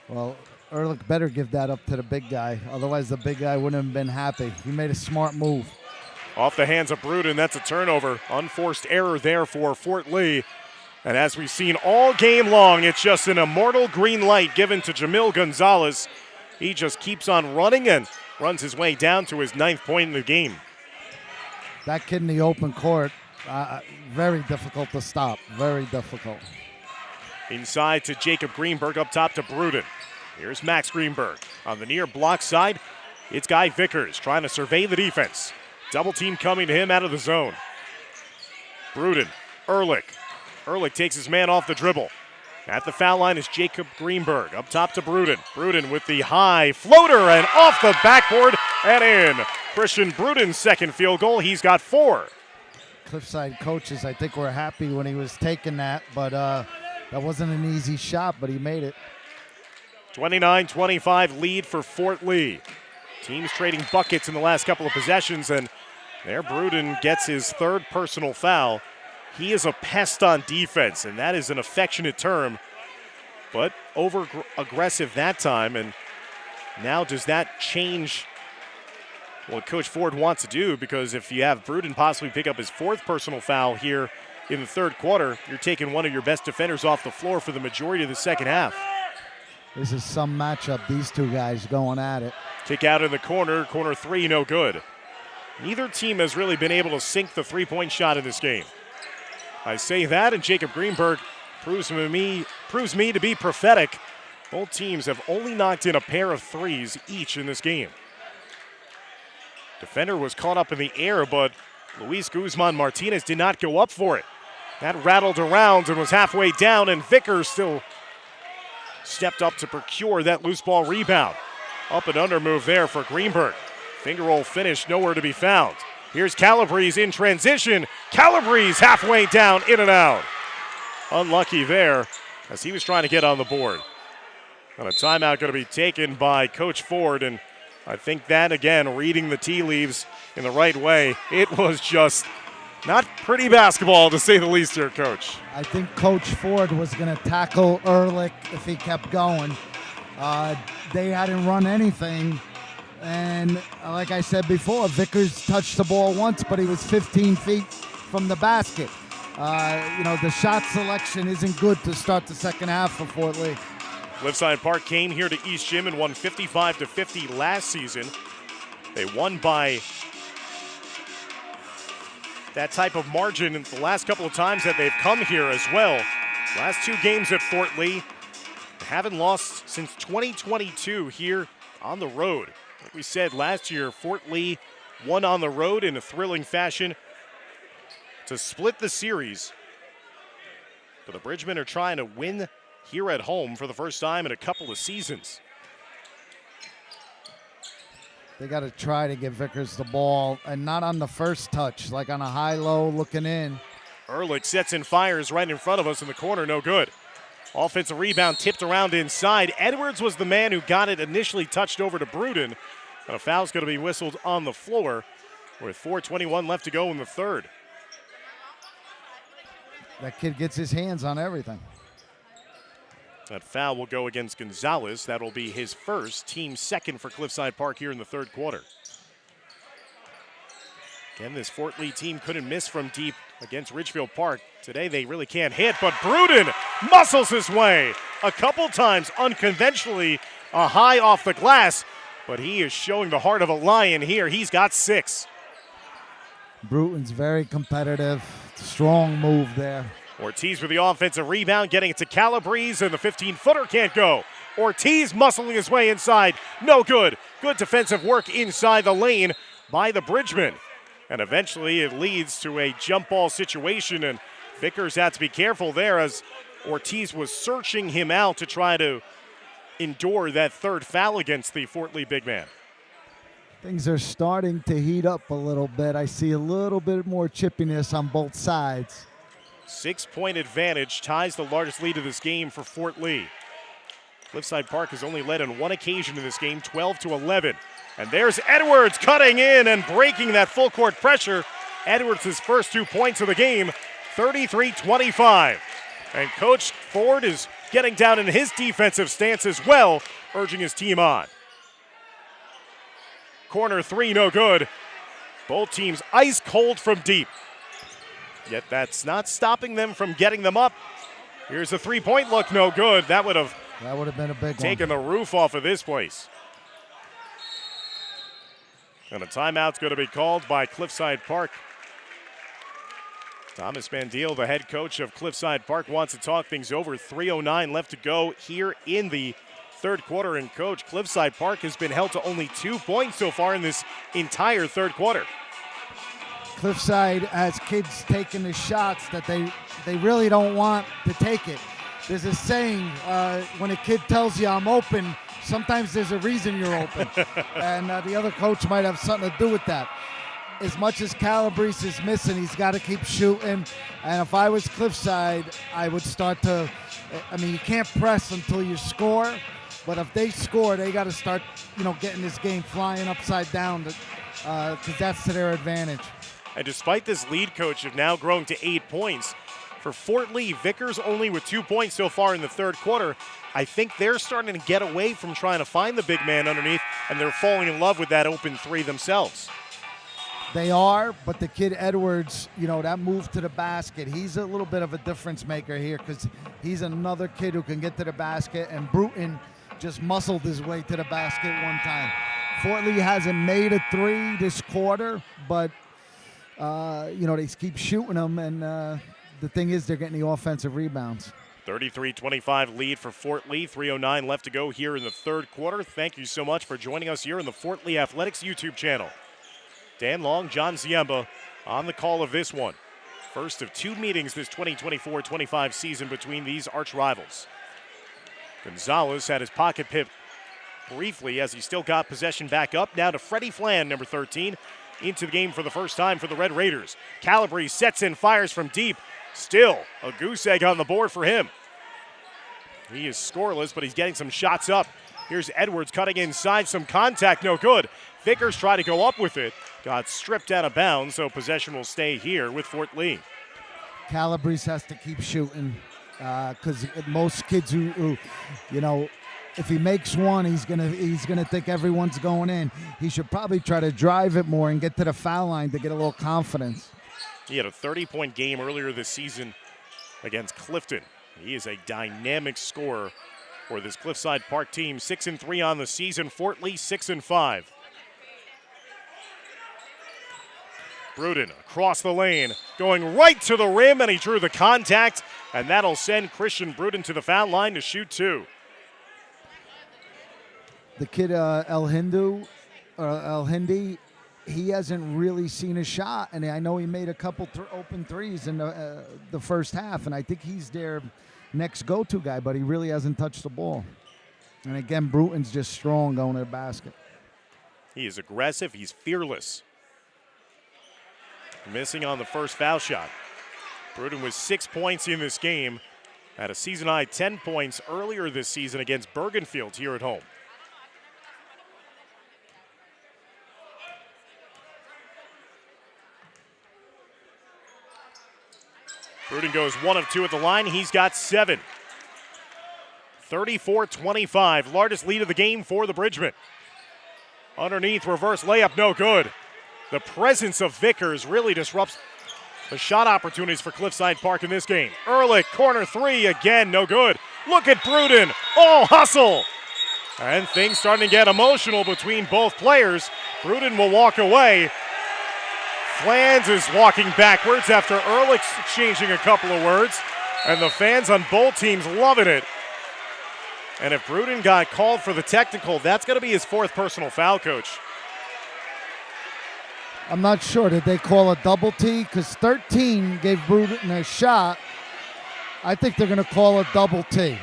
Well, Ehrlich better give that up to the big guy. Otherwise, the big guy wouldn't have been happy. He made a smart move. Off the hands of Bruden, that's a turnover. Unforced error there for Fort Lee. And as we've seen all game long, it's just an immortal green light given to Jamil Gonzalez. He just keeps on running and runs his way down to his 9th point in the game. That kid in the open court, very difficult to stop, very difficult. Inside to Jacob Greenberg, up top to Bruden. Here's Max Greenberg. On the near block side, it's Guy Vickers trying to survey the defense. Double team coming to him out of the zone. Bruden, Ehrlich. Ehrlich takes his man off the dribble. At the foul line is Jacob Greenberg. Up top to Bruden. Bruden with the high floater and off the backboard and in. Christian Bruden's second field goal. He's got 4. Cliffside coaches, I think, were happy when he was taking that, but that wasn't an easy shot, but he made it. 29-25 lead for Fort Lee. Teams trading buckets in the last couple of possessions, and there Bruden gets his 3rd personal foul. He is a pest on defense, and that is an affectionate term, but over-aggressive that time. And now does that change what Coach Ford wants to do? Because if you have Bruden possibly pick up his 4th personal foul here in the 3rd quarter, you're taking one of your best defenders off the floor for the majority of the second half. This is some matchup, these two guys going at it. Kick out in the corner, corner 3, no good. Neither team has really been able to sink the 3-point shot in this game. I say that, and Jacob Greenberg proves me to be prophetic. Both teams have only knocked in a pair of threes each in this game. Defender was caught up in the air, but Luis Guzman Martinez did not go up for it. That rattled around and was halfway down, and Vickers still stepped up to procure that loose ball rebound. Up and under move there for Greenberg. Finger roll finish, nowhere to be found. Here's Calabrese in transition. Calabrese halfway down, in and out. Unlucky there as he was trying to get on the board. And a timeout going to be taken by Coach Ford, and I think that, again, reading the tea leaves in the right way, it was just not pretty basketball, to say the least here, Coach. I think Coach Ford was going to tackle Ehrlich if he kept going. They hadn't run anything. And like I said before, Vickers touched the ball once, but he was 15 feet from the basket. The shot selection isn't good to start the second half for Fort Lee. Cliffside Park came here to East Gym and won 55-50 last season. They won by that type of margin in the last couple of times that they've come here as well. Last 2 games at Fort Lee. They haven't lost since 2022 here on the road. Like we said last year, Fort Lee won on the road in a thrilling fashion to split the series. But the Bridgemen are trying to win here at home for the first time in a couple of seasons. They got to try to get Vickers the ball, and not on the first touch, like on a high-low looking in. Ehrlich sets and fires right in front of us in the corner, no good. Offensive rebound tipped around inside. Edwards was the man who got it initially touched over to Bruden. And a foul's going to be whistled on the floor with 4:21 left to go in the third. That kid gets his hands on everything. That foul will go against Gonzalez. That will be his first, team second for Cliffside Park here in the third quarter. Again, this Fort Lee team couldn't miss from deep against Ridgefield Park. Today they really can't hit, but Bruden muscles his way a couple times unconventionally, a high off the glass, but he is showing the heart of a lion here. He's got 6. Bruton's very competitive, strong move there. Ortiz with the offensive rebound, getting it to Calabrese, and the 15-footer can't go. Ortiz muscling his way inside, no good. Good defensive work inside the lane by the Bridgemen. And eventually it leads to a jump ball situation, and Vickers had to be careful there as Ortiz was searching him out to try to endure that third foul against the Fort Lee big man. Things are starting to heat up a little bit. I see a little bit more chippiness on both sides. 6-point advantage ties the largest lead of this game for Fort Lee. Cliffside Park has only led on one occasion in this game, 12-11. And there's Edwards cutting in and breaking that full court pressure. Edwards' first 2 points of the game, 33-25. And Coach Ford is getting down in his defensive stance as well, urging his team on. Corner 3, no good. Both teams ice cold from deep. Yet that's not stopping them from getting them up. Here's a 3-point look, no good. That would have been a big taken the roof off of this place. And a timeout's going to be called by Cliffside Park. Thomas Mandiel, the head coach of Cliffside Park, wants to talk things over. 3:09 left to go here in the third quarter. And Coach, Cliffside Park has been held to only 2 points so far in this entire third quarter. Cliffside has kids taking the shots that they really don't want to take it. There's a saying, when a kid tells you I'm open, sometimes there's a reason you're open. And the other coach might have something to do with that. As much as Calabrese is missing, he's got to keep shooting. And if I was Cliffside, I would start to, you can't press until you score. But if they score, they got to start, getting this game flying upside down because that's to their advantage. And despite this lead, Coach, have now grown to 8 points. For Fort Lee, Vickers only with 2 points so far in the third quarter. I think they're starting to get away from trying to find the big man underneath, and they're falling in love with that open 3 themselves. They are, but the kid Edwards, that move to the basket, he's a little bit of a difference maker here because he's another kid who can get to the basket, and Bruton just muscled his way to the basket one time. Fort Lee hasn't made a 3 this quarter, but they keep shooting them, and the thing is they're getting the offensive rebounds. 33-25 lead for Fort Lee. 3:09 left to go here in the third quarter. Thank you so much for joining us here in the Fort Lee Athletics YouTube channel. Dan Long, John Ziemba on the call of this one. First of two meetings this 2024-25 season between these arch rivals. Gonzalez had his pocket picked briefly as he still got possession back up. Now to Freddie Fland, number 13, into the game for the first time for the Red Raiders. Calabrese sets in, fires from deep. Still a goose egg on the board for him. He is scoreless, but he's getting some shots up. Here's Edwards cutting inside, some contact, no good. Vickers tried to go up with it, got stripped out of bounds, so possession will stay here with Fort Lee. Calabrese has to keep shooting because most kids who, you know, if he makes one, he's gonna think everyone's going in. He should probably try to drive it more and get to the foul line to get a little confidence. He had a 30-point game earlier this season against Clifton. He is a dynamic scorer for this Cliffside Park team. 6-3 on the season. Fort Lee 6-5. Bruden across the lane, going right to the rim, and he drew the contact, and that'll send Christian Bruden to the foul line to shoot two. The kid El Hindi, he hasn't really seen a shot, and I know he made a couple open threes in the first half, and I think he's their next go-to guy, but he really hasn't touched the ball. And again, Bruton's just strong going to the basket. He is aggressive. He's fearless. Missing on the first foul shot. Bruden with 6 points in this game. Had a season-high 10 points earlier this season against Bergenfield here at home. Bruden goes 1 of 2 at the line. He's got 7. 34-25, largest lead of the game for the Bridgemen. Underneath, reverse layup, no good. The presence of Vickers really disrupts the shot opportunities for Cliffside Park in this game. Ehrlich, corner three, again, no good. Look at Bruden, all hustle. And things starting to get emotional between both players. Bruden will walk away. Flands is walking backwards after Ehrlich exchanging a couple of words. And the fans on both teams loving it. And if Bruden got called for the technical, that's going to be his 4th personal foul, Coach. I'm not sure. Did they call a double T? Because 13 gave Bruden a shot. I think they're going to call a double T.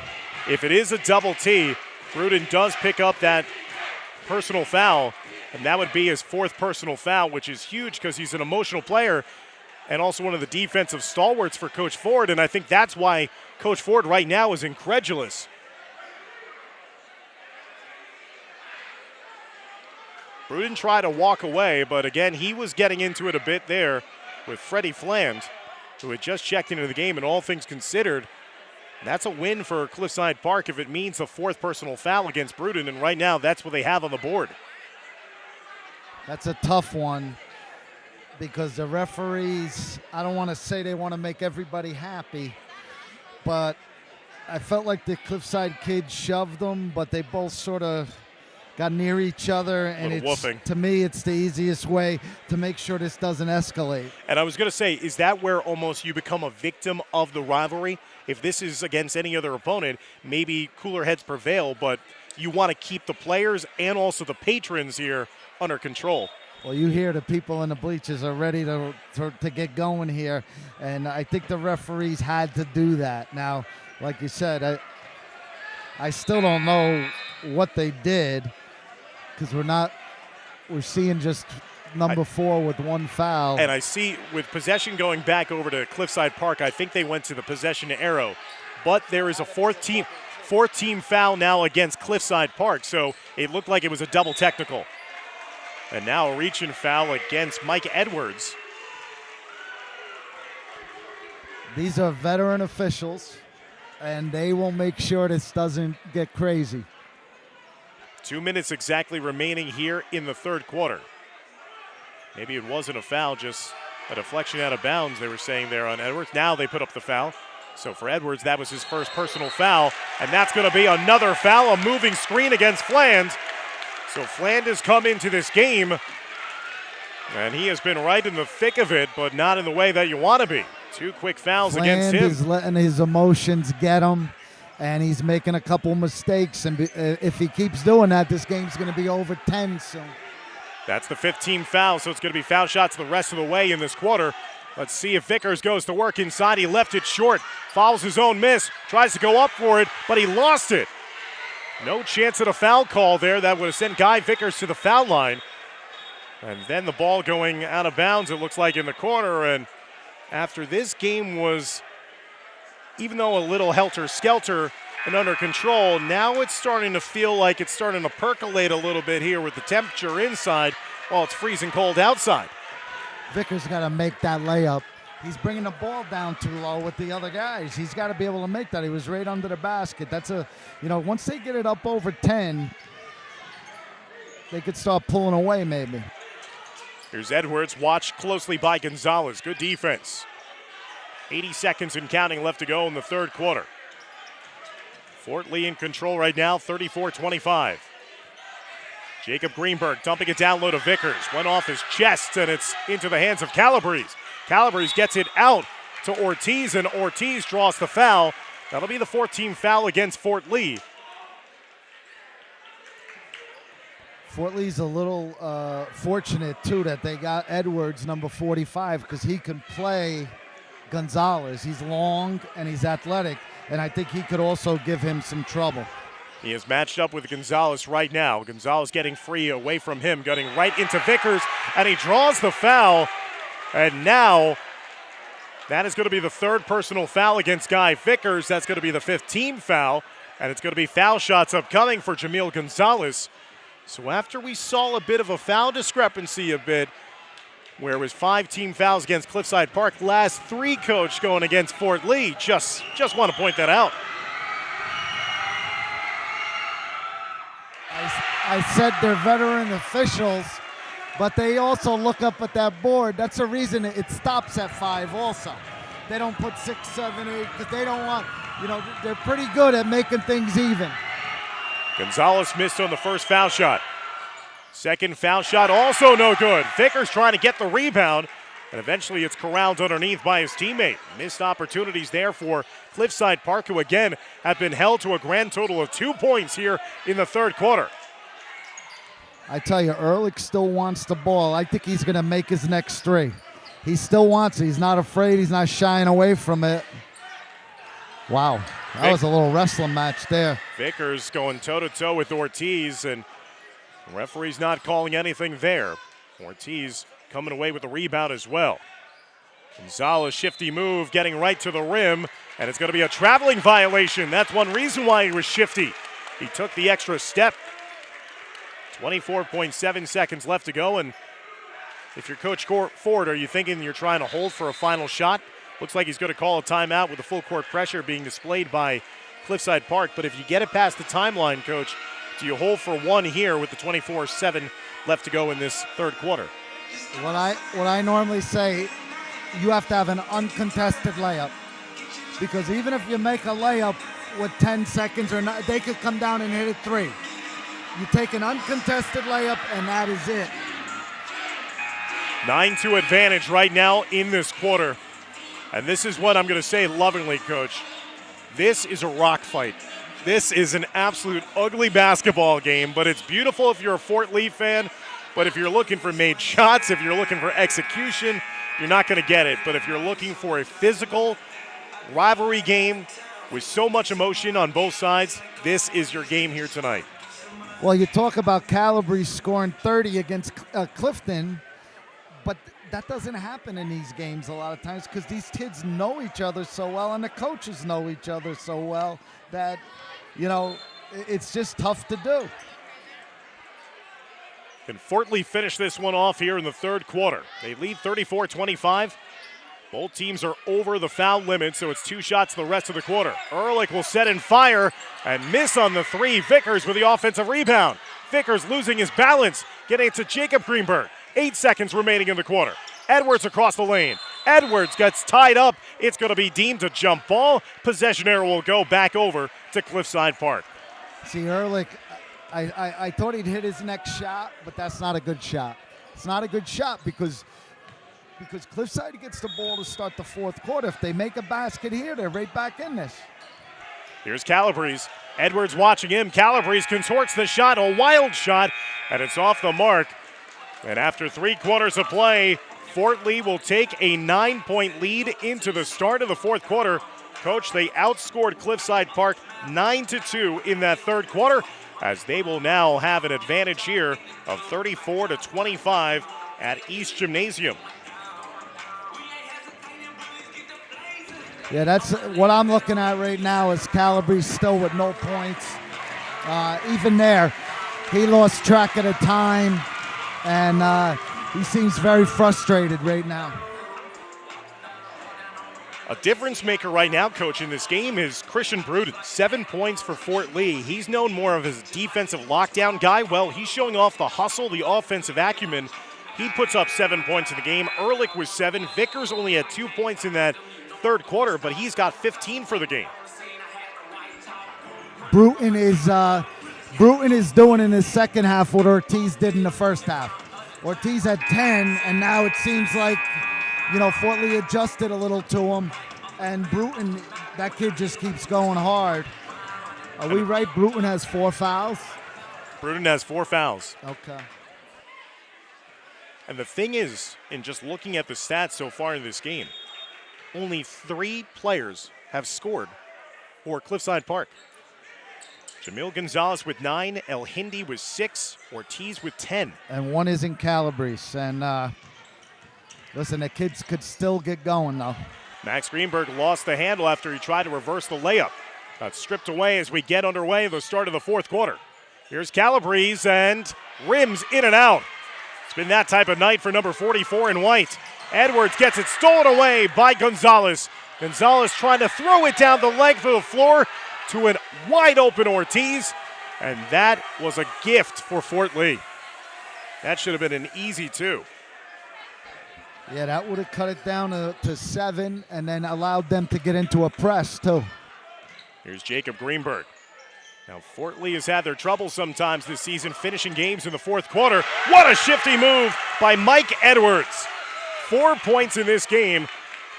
If it is a double T, Bruden does pick up that personal foul, and that would be his 4th personal foul, which is huge because he's an emotional player and also one of the defensive stalwarts for Coach Ford, and I think that's why Coach Ford right now is incredulous. Bruden tried to walk away, but again, he was getting into it a bit there with Freddie Fland, who had just checked into the game, and all things considered, that's a win for Cliffside Park if it means the 4th personal foul against Bruden, and right now that's what they have on the board. That's a tough one because the referees, I don't want to say they want to make everybody happy, but I felt like the Cliffside kids shoved them, but they both sort of got near each other, and to me, it's the easiest way to make sure this doesn't escalate. And I was going to say, is that where almost you become a victim of the rivalry? If this is against any other opponent, maybe cooler heads prevail, but you want to keep the players and also the patrons here under control. Well, you hear the people in the bleachers are ready to get going here, and I think the referees had to do that. Now, like you said, I still don't know what they did, because we're seeing just number 4 with 1 foul. And I see with possession going back over to Cliffside Park, I think they went to the possession arrow. But there is a 4th team foul now against Cliffside Park, so it looked like it was a double technical. And now a reach and foul against Mike Edwards. These are veteran officials, and they will make sure this doesn't get crazy. 2 minutes exactly remaining here in the third quarter. Maybe it wasn't a foul, just a deflection out of bounds, they were saying there on Edwards. Now they put up the foul. So for Edwards, that was his 1st personal foul, and that's going to be another foul, a moving screen against Fland. So Fland has come into this game, and he has been right in the thick of it, but not in the way that you want to be. 2 quick fouls Bland against him. is letting his emotions get him, and he's making a couple mistakes. And if he keeps doing that, this game's going to be over 10 soon. That's the 15th foul, so it's going to be foul shots the rest of the way in this quarter. Let's see if Vickers goes to work inside. He left it short, follows his own miss, tries to go up for it, but he lost it. No chance at a foul call there. That would have sent Guy Vickers to the foul line. And then the ball going out of bounds, it looks like, in the corner. And after this game was, even though a little helter-skelter and under control, now it's starting to feel like it's starting to percolate a little bit here with the temperature inside while it's freezing cold outside. Vickers got to make that layup. He's bringing the ball down too low with the other guys. He's got to be able to make that. He was right under the basket. That's once they get it up over 10, they could start pulling away maybe. Here's Edwards, watched closely by Gonzalez. Good defense. 80 seconds and counting left to go in the third quarter. Fort Lee in control right now, 34-25. Jacob Greenberg dumping it down low to Vickers. Went off his chest, and it's into the hands of Calabrese. Calabrese gets it out to Ortiz, and Ortiz draws the foul. That'll be the 14th foul against Fort Lee. Fort Lee's a little fortunate, too, that they got Edwards, number 45, because he can play Gonzalez. He's long and he's athletic, and I think he could also give him some trouble. He is matched up with Gonzalez right now. Gonzalez getting free away from him, getting right into Vickers, and he draws the foul. And now that is going to be the third personal foul against Guy Vickers. That's going to be the 15th foul, and it's going to be foul shots upcoming for Jamil Gonzalez. So after we saw a bit of a foul discrepancy where it was 5 team fouls against Cliffside Park, last 3, Coach, going against Fort Lee. Just want to point that out. I said they're veteran officials, but they also look up at that board. That's the reason it stops at 5 also. They don't put 6, 7, 8, because they don't want, they're pretty good at making things even. Gonzalez missed on the first foul shot. Second foul shot also no good. Vickers trying to get the rebound, and eventually it's corralled underneath by his teammate. Missed opportunities there for Cliffside Park, who again have been held to a grand total of 2 points here in the third quarter. I tell you, Ehrlich still wants the ball. I think he's going to make his next 3. He still wants it. He's not afraid. He's not shying away from it. Wow, that was a little wrestling match there. Vickers going toe-to-toe with Ortiz, and the referee's not calling anything there. Ortiz coming away with the rebound as well. Gonzalez, shifty move, getting right to the rim, and it's going to be a traveling violation. That's one reason why he was shifty. He took the extra step. 24.7 seconds left to go, and if you're Coach Ford, are you thinking you're trying to hold for a final shot? Looks like he's going to call a timeout with the full court pressure being displayed by Cliffside Park. But if you get it past the timeline, Coach, do you hold for 1 here with the 24-7 left to go in this third quarter? What I normally say, you have to have an uncontested layup, because even if you make a layup with 10 seconds or not, they could come down and hit it 3. You take an uncontested layup, and that is it. 9-2 advantage right now in this quarter. And this is what I'm going to say lovingly, Coach. This is a rock fight. This is an absolute ugly basketball game, but it's beautiful if you're a Fort Lee fan. But if you're looking for made shots, if you're looking for execution, you're not going to get it. But if you're looking for a physical rivalry game with so much emotion on both sides, this is your game here tonight. Well, you talk about Calabrese scoring 30 against Clifton, but that doesn't happen in these games a lot of times because these kids know each other so well and the coaches know each other so well that, it's just tough to do. Can Fort Lee finish this one off here in the third quarter? They lead 34-25. Both teams are over the foul limit, so it's 2 shots the rest of the quarter. Ehrlich will set and fire and miss on the 3. Vickers with the offensive rebound. Vickers losing his balance, getting it to Jacob Greenberg. 8 seconds remaining in the quarter. Edwards across the lane. Edwards gets tied up. It's going to be deemed a jump ball. Possession error will go back over to Cliffside Park. See, Ehrlich, I thought he'd hit his next shot, but that's not a good shot. It's not a good shot because because Cliffside gets the ball to start the fourth quarter. If they make a basket here, they're right back in this. Here's Calabrese. Edwards watching him. Calabrese contorts the shot, a wild shot, and it's off the mark. And after 3 quarters of play, Fort Lee will take a 9-point lead into the start of the fourth quarter. Coach, they outscored Cliffside Park 9-2 in that third quarter, as they will now have an advantage here of 34-25 at East Gymnasium. Yeah, that's what I'm looking at right now is Calabrese still with no points. Even there, he lost track of the time, and he seems very frustrated right now. A difference maker right now, Coach, in this game is Christian Bruton. 7 points for Fort Lee. He's known more of as a defensive lockdown guy. Well, he's showing off the hustle, the offensive acumen. He puts up 7 points in the game. Ehrlich was 7. Vickers only had 2 points in that third quarter, but he's got 15 for the game. Bruton is doing in his second half what Ortiz did in the first half. Ortiz had 10, and now it seems like, Fort Lee adjusted a little to him, and Bruton, that kid just keeps going hard. Are we right? Bruton has 4 fouls? Bruton has 4 fouls. Okay. And the thing is, in just looking at the stats so far in this game, only 3 players have scored for Cliffside Park. Jamil Gonzalez with 9, El Hindi with 6, Ortiz with 10. And 1 is in Calabrese. And listen, the kids could still get going, though. Max Greenberg lost the handle after he tried to reverse the layup. That's stripped away as we get underway at the start of the fourth quarter. Here's Calabrese and rims in and out. It's been that type of night for number 44 in white. Edwards gets it stolen away by Gonzalez. Gonzalez trying to throw it down the length of the floor to a wide open Ortiz. And that was a gift for Fort Lee. That should have been an easy 2. Yeah, that would have cut it down to 7 and then allowed them to get into a press, too. Here's Jacob Greenberg. Now, Fort Lee has had their trouble sometimes this season, finishing games in the fourth quarter. What a shifty move by Mike Edwards. 4 points in this game,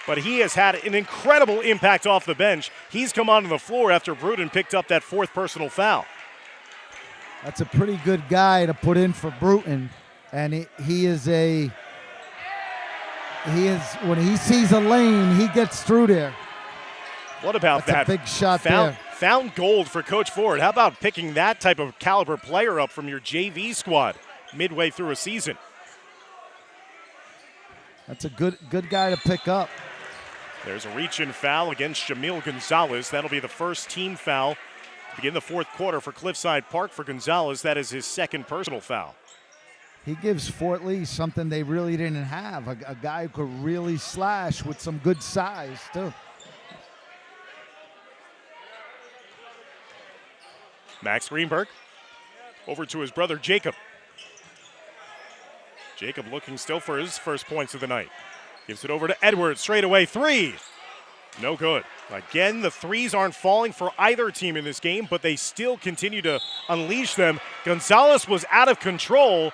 but he has had an incredible impact off the bench. He's come onto the floor after Bruton picked up that 4th personal foul. That's a pretty good guy to put in for Bruton, and he is when he sees a lane, he gets through there. What about That's that? A big shot there. Found gold for Coach Ford. How about picking that type of caliber player up from your JV squad midway through a season? That's a good guy to pick up. There's a reach-in foul against Jamil Gonzalez. That'll be the first team foul to begin the fourth quarter for Cliffside Park for Gonzalez. That is his 2nd personal foul. He gives Fort Lee something they really didn't have, a guy who could really slash with some good size, too. Max Greenberg over to his brother Jacob. Jacob looking still for his first points of the night. Gives it over to Edwards, straight away 3. No good. Again, the 3s aren't falling for either team in this game, but they still continue to unleash them. Gonzalez was out of control,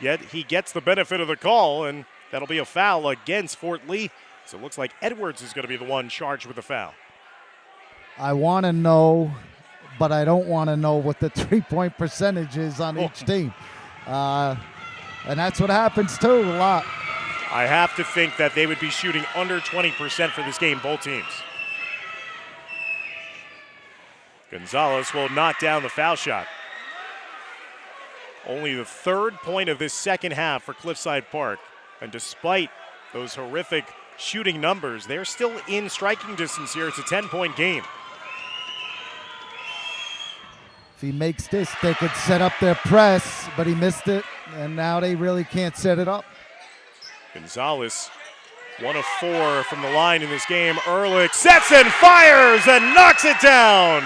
yet he gets the benefit of the call, and that'll be a foul against Fort Lee. So it looks like Edwards is going to be the one charged with the foul. I want to know, but I don't want to know what the 3-point percentage is on each team. And that's what happens, too, a lot. I have to think that they would be shooting under 20% for this game, both teams. Gonzalez will knock down the foul shot. Only the 3rd point of this second half for Cliffside Park. And despite those horrific shooting numbers, they're still in striking distance here. It's a 10-point game. If he makes this, they could set up their press, but he missed it, and now they really can't set it up. Gonzalez, 1 of 4 from the line in this game. Ehrlich sets and fires and knocks it down.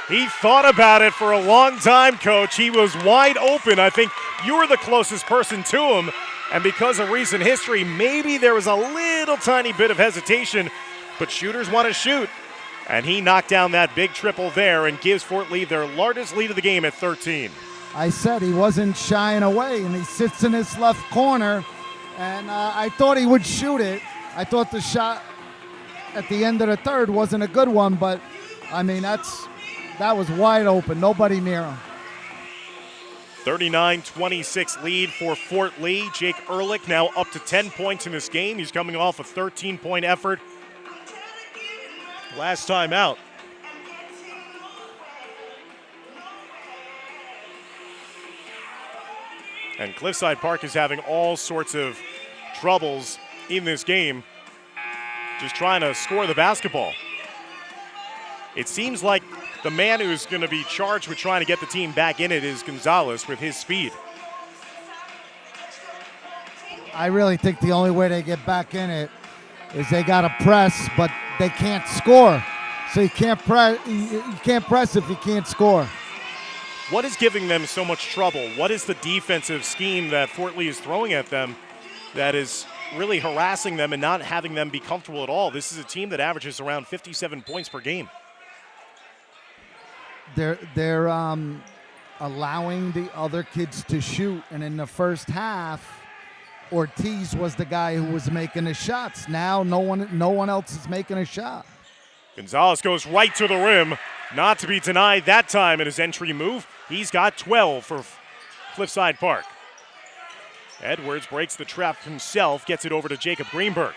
He thought about it for a long time, Coach. He was wide open. I think you were the closest person to him, and because of recent history, maybe there was a little tiny bit of hesitation, but shooters want to shoot. And he knocked down that big triple there and gives Fort Lee their largest lead of the game at 13. I said he wasn't shying away, and he sits in his left corner, and I thought he would shoot it. I thought the shot at the end of the third wasn't a good one, but, I mean, that was wide open. Nobody near him. 39-26 lead for Fort Lee. Jake Ehrlich now up to 10 points in this game. He's coming off a 13-point effort last time out. And Cliffside Park is having all sorts of troubles in this game, just trying to score the basketball. It seems like the man who's going to be charged with trying to get the team back in it is Gonzalez with his speed. I really think the only way they get back in it is they got to press, but they can't score. So you can't press if you can't score. What is giving them so much trouble? What is the defensive scheme that Fort Lee is throwing at them that is really harassing them and not having them be comfortable at all? This is a team that averages around 57 points per game. They're allowing the other kids to shoot, and in the first half, Ortiz was the guy who was making the shots. Now no one else is making a shot. Gonzalez goes right to the rim, not to be denied that time in his entry move. He's got 12 for Cliffside Park. Edwards breaks the trap himself, gets it over to Jacob Greenberg.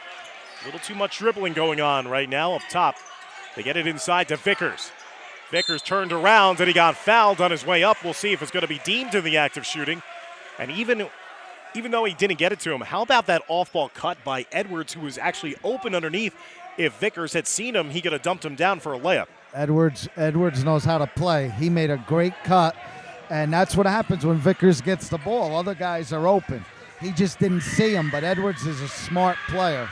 A little too much dribbling going on right now up top. They get it inside to Vickers. Vickers turned around and he got fouled on his way up. We'll see if it's going to be deemed in the act of shooting. And even though he didn't get it to him, how about that off-ball cut by Edwards, who was actually open underneath? If Vickers had seen him, he could have dumped him down for a layup. Edwards knows how to play. He made a great cut, and that's what happens when Vickers gets the ball. Other guys are open. He just didn't see him, but Edwards is a smart player.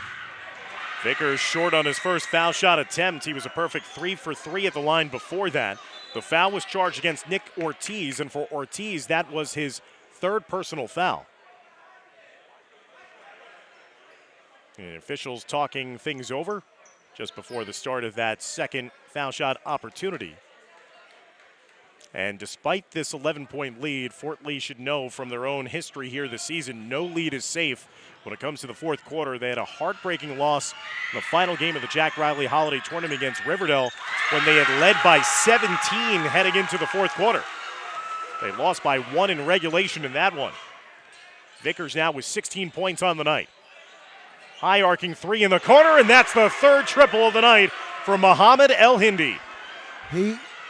Vickers short on his first foul shot attempt. He was a perfect 3 for 3 at the line before that. The foul was charged against Nick Ortiz, and for Ortiz, that was his third personal foul. And officials talking things over just before the start of that second foul shot opportunity. And despite this 11-point lead, Fort Lee should know from their own history here this season, no lead is safe when it comes to the fourth quarter. They had a heartbreaking loss in the final game of the Jack Riley Holiday Tournament against Riverdale when they had led by 17 heading into the fourth quarter. They lost by 1 in regulation in that one. Vickers now with 16 points on the night. High arcing 3 in the corner, and that's the third triple of the night for Muhammad El Hindi.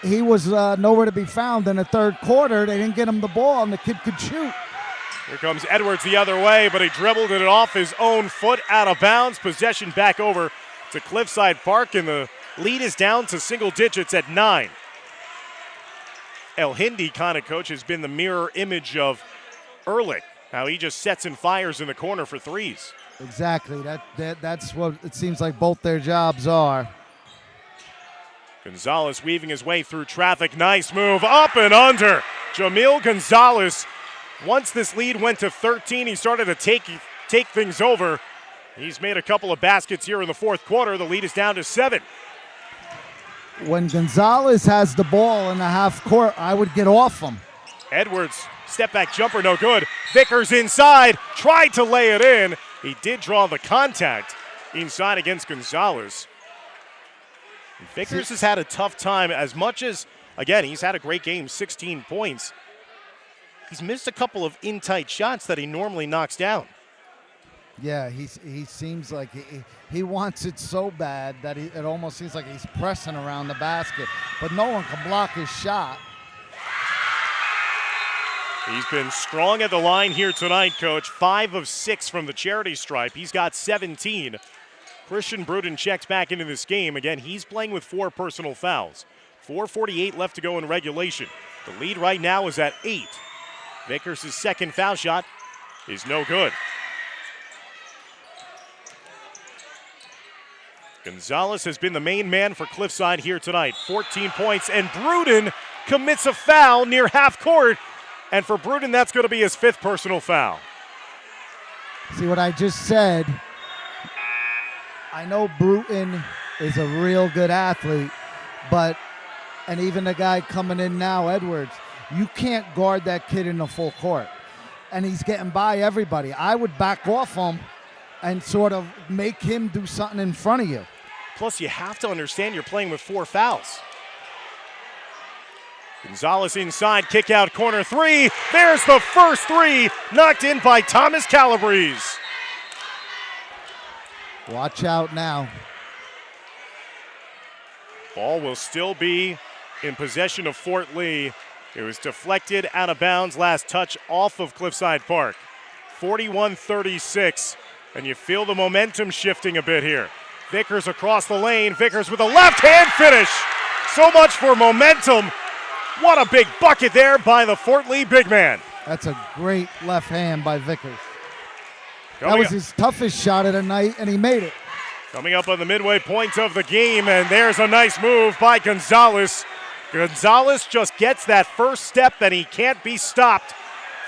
He was nowhere to be found in the third quarter. They didn't get him the ball, and the kid could shoot. Here comes Edwards the other way, but he dribbled it off his own foot out of bounds. Possession back over to Cliffside Park, and the lead is down to single digits at 9. El Hindi, kind of coach, has been the mirror image of Ehrlich, how he just sets and fires in the corner for threes. Exactly. That's what it seems like both their jobs are. Gonzalez weaving his way through traffic. Nice move up and under. Jamil Gonzalez, once this lead went to 13, he started to take things over. He's made a couple of baskets here in the fourth quarter. The lead is down to 7. When Gonzalez has the ball in the half court, I would get off him. Edwards, step back jumper, no good. Vickers inside, tried to lay it in. He did draw the contact inside against Gonzalez. Vickers has had a tough time as much as, again, he's had a great game, 16 points. He's missed a couple of in-tight shots that he normally knocks down. Yeah, he seems like he wants it so bad that it almost seems like he's pressing around the basket, but no one can block his shot. He's been strong at the line here tonight, Coach. 5 of 6 from the charity stripe. He's got 17. Christian Bruden checks back into this game. Again, he's playing with 4 personal fouls. 4:48 left to go in regulation. The lead right now is at 8. Vickers' second foul shot is no good. Gonzalez has been the main man for Cliffside here tonight. 14 points, and Bruden commits a foul near half court. And for Bruden, that's going to be his 5th personal foul. See what I just said? I know Bruden is a real good athlete, and even the guy coming in now, Edwards, You can't guard that kid in the full court. And he's getting by everybody. I would back off him and sort of make him do something in front of you. Plus, you have to understand you're playing with 4 fouls. Gonzalez inside, kick out, corner 3. There's the first 3, knocked in by Thomas Calabrese. Watch out now. Ball will still be in possession of Fort Lee. It was deflected out of bounds, last touch off of Cliffside Park. 41-36, and you feel the momentum shifting a bit here. Vickers across the lane, Vickers with a left-hand finish. So much for momentum. What a big bucket there by the Fort Lee big man. That's a great left hand by Vickers. That was his toughest shot of the night, and he made it. Coming up on the midway point of the game, and there's a nice move by Gonzalez. Gonzalez just gets that first step, and he can't be stopped.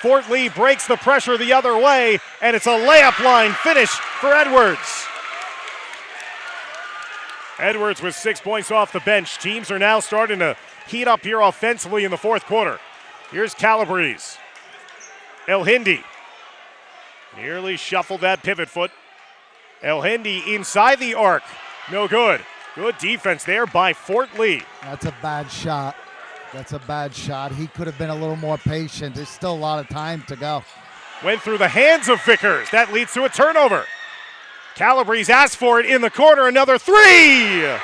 Fort Lee breaks the pressure the other way, and it's a layup line finish for Edwards. Edwards with 6 points off the bench. Teams are now starting to heat up here offensively in the fourth quarter. Here's Calabrese. El Hindi nearly shuffled that pivot foot. El Hindi inside the arc. No good. Good defense there by Fort Lee. That's a bad shot. That's a bad shot. He could have been a little more patient. There's still a lot of time to go. Went through the hands of Vickers. That leads to a turnover. Calabrese asked for it in the corner. Another 3.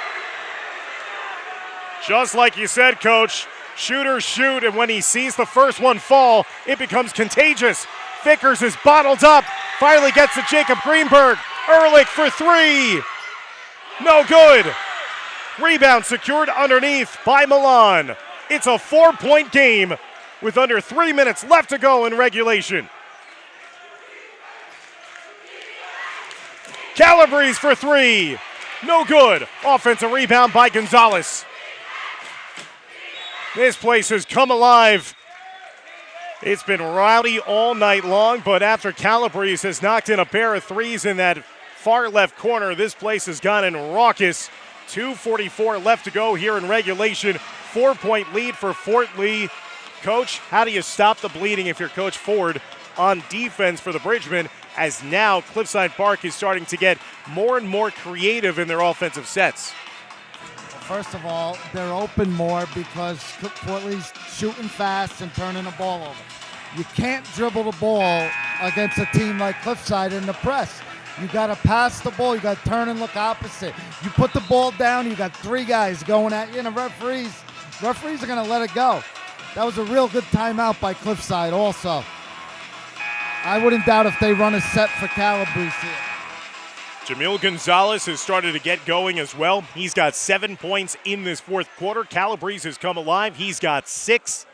Just like you said, Coach, shooters shoot, and when he sees the first one fall, it becomes contagious. Vickers is bottled up. Finally gets to Jacob Greenberg. Ehrlich for 3. No good. Rebound secured underneath by Milan. It's a 4-point game with under 3 minutes left to go in regulation. Calabrese for 3. No good. Offensive rebound by Gonzalez. This place has come alive. It's been rowdy all night long, but after Calabrese has knocked in a pair of 3s in that far left corner, this place has gotten raucous. 2:44 left to go here in regulation. 4-point lead for Fort Lee. Coach, how do you stop the bleeding if you're Coach Ford on defense for the Bridgemen, as now Cliffside Park is starting to get more and more creative in their offensive sets? First of all, they're open more because Fort Lee's shooting fast and turning the ball over. You can't dribble the ball against a team like Cliffside in the press. You got to pass the ball. You got to turn and look opposite. You put the ball down, you got 3 guys going at you, and the referees are going to let it go. That was a real good timeout by Cliffside also. I wouldn't doubt if they run a set for Calabrese here. Jamil Gonzalez has started to get going as well. He's got 7 points in this fourth quarter. Calabrese has come alive. He's got 6.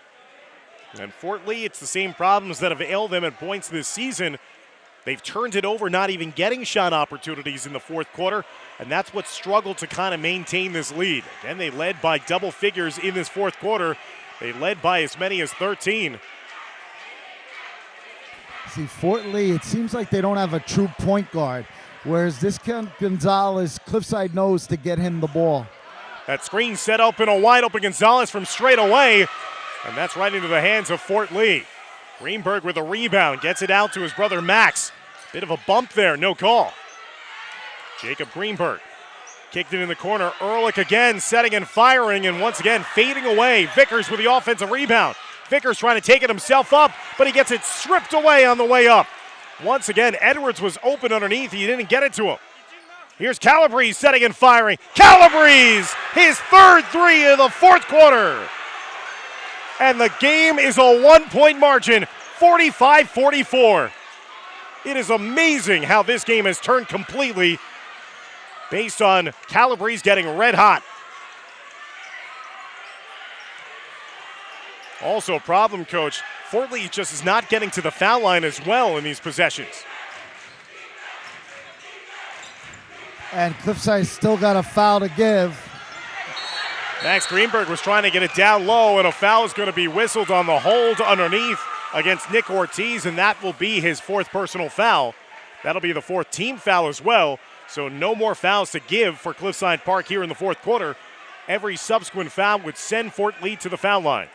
And Fort Lee, it's the same problems that have ailed them at points this season. They've turned it over, not even getting shot opportunities in the fourth quarter, and that's what struggled to kind of maintain this lead. Again, they led by double figures in this fourth quarter. They led by as many as 13. See, Fort Lee, it seems like they don't have a true point guard, whereas this Gonzalez, Cliffside knows to get him the ball. That screen set up in a wide open Gonzalez from straight away, and that's right into the hands of Fort Lee. Greenberg with a rebound, gets it out to his brother Max. Bit of a bump there, no call. Jacob Greenberg kicked it in the corner. Ehrlich again setting and firing, and once again fading away. Vickers with the offensive rebound. Vickers trying to take it himself up, but he gets it stripped away on the way up. Once again, Edwards was open underneath. He didn't get it to him. Here's Calabrese setting and firing. Calabrese, his third 3 of the fourth quarter. And the game is a 1-point margin, 45-44. It is amazing how this game has turned completely based on Calabrese getting red hot. Also a problem, Coach. Fort Lee just is not getting to the foul line as well in these possessions. And Cliffside still got a foul to give. Max Greenberg was trying to get it down low, and a foul is going to be whistled on the hold underneath against Nick Ortiz, and that will be his 4th personal foul. That'll be the 4th team foul as well, so no more fouls to give for Cliffside Park here in the fourth quarter. Every subsequent foul would send Fort Lee to the foul line.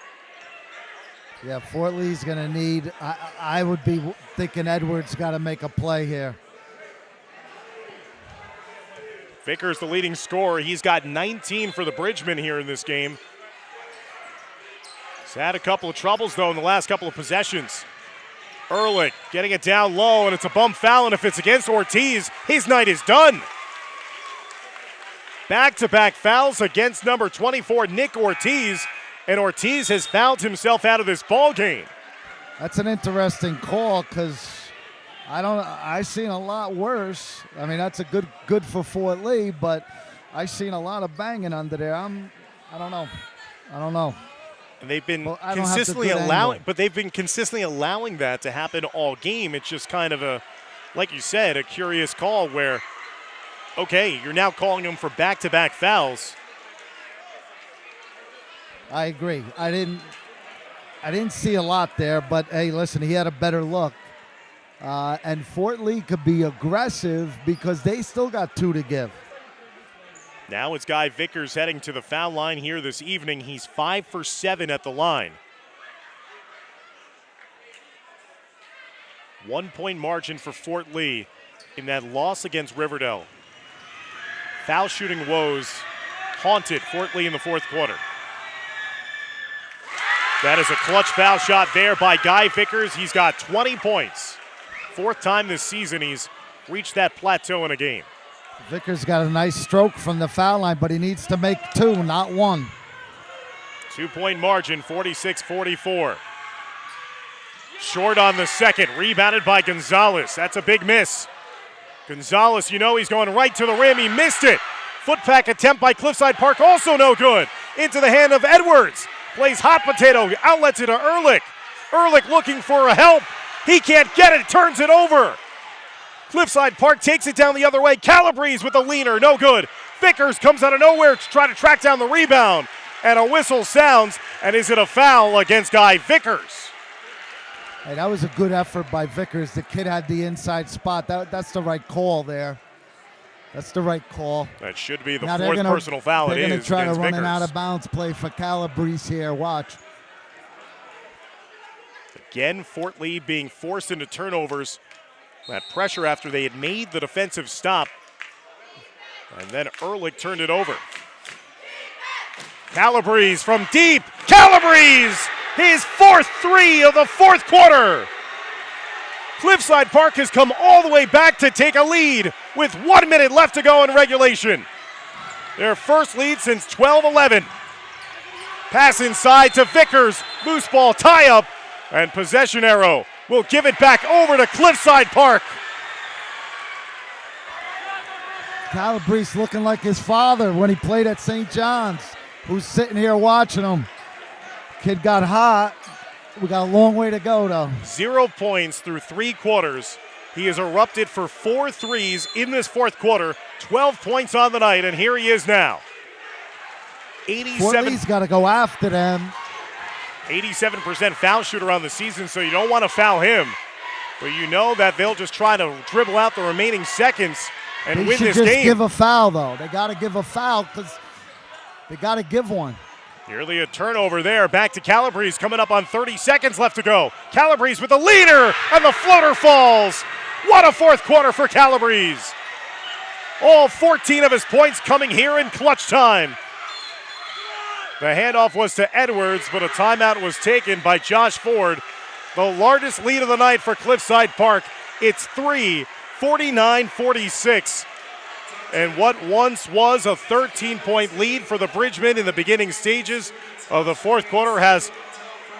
Yeah, Fort Lee's going to need, I would be thinking Edwards got to make a play here. Vickers, the leading scorer. He's got 19 for the Bridgemen here in this game. He's had a couple of troubles, though, in the last couple of possessions. Ehrlich getting it down low, and it's a bump foul, and if it's against Ortiz, his night is done. Back-to-back fouls against number 24, Nick Ortiz, and Ortiz has fouled himself out of this ball game. That's an interesting call because I've seen a lot worse. I mean, that's a good for Fort Lee, but I've seen a lot of banging under there. I don't know. And they've been consistently allowing that to happen all game. It's just kind of a, like you said, a curious call where, okay, you're now calling them for back-to-back fouls. I agree. I didn't see a lot there, but hey, listen, he had a better look. And Fort Lee could be aggressive because they still got 2 to give. Now it's Guy Vickers heading to the foul line here this evening. He's 5 for 7 at the line. 1-point margin for Fort Lee in that loss against Riverdale. Foul shooting woes haunted Fort Lee in the fourth quarter. That is a clutch foul shot there by Guy Vickers. He's got 20 points. 4th time this season he's reached that plateau in a game. Vickers got a nice stroke from the foul line, but he needs to make 2, not 1. 2-point margin, 46-44. Short on the second, rebounded by Gonzalez. That's a big miss. Gonzalez, you know he's going right to the rim. He missed it. Footpack attempt by Cliffside Park, also no good. Into the hand of Edwards. Plays hot potato, outlets it to Ehrlich. Ehrlich looking for a help. He can't get it, turns it over. Cliffside Park takes it down the other way. Calabrese with a leaner, no good. Vickers comes out of nowhere to try to track down the rebound. And a whistle sounds, and is it a foul against Guy Vickers? Hey, that was a good effort by Vickers. The kid had the inside spot. That's the right call there. That's the right call. That should be the 4th personal foul. They're going to try to run Vickers. an out-of-bounds play for Calabrese here. Watch. Again, Fort Lee being forced into turnovers. That pressure after they had made the defensive stop. And then Ehrlich turned it over. Calabrese from deep. Calabrese! His 4th 3 of the fourth quarter. Cliffside Park has come all the way back to take a lead with 1 minute left to go in regulation. Their first lead since 12-11. Pass inside to Vickers. Loose ball tie-up. And possession arrow will give it back over to Cliffside Park. Calabrese looking like his father when he played at St. John's, who's sitting here watching him. Kid got hot. We got a long way to go, though. 0 points through 3 quarters. He has erupted for 4 threes in this fourth quarter. 12 points on the night, and here he is now. 87. He's got to go after them. 87% foul shooter on the season, so you don't want to foul him. But you know that they'll just try to dribble out the remaining seconds and win this game. They should just give a foul, though. They got to give a foul because they got to give one. Nearly a turnover there. Back to Calabrese coming up on 30 seconds left to go. Calabrese with the leader, and the floater falls. What a fourth quarter for Calabrese. All 14 of his points coming here in clutch time. The handoff was to Edwards, but a timeout was taken by Josh Ford. The largest lead of the night for Cliffside Park. It's 3, 49-46. And what once was a 13-point lead for the Bridgemen in the beginning stages of the fourth quarter has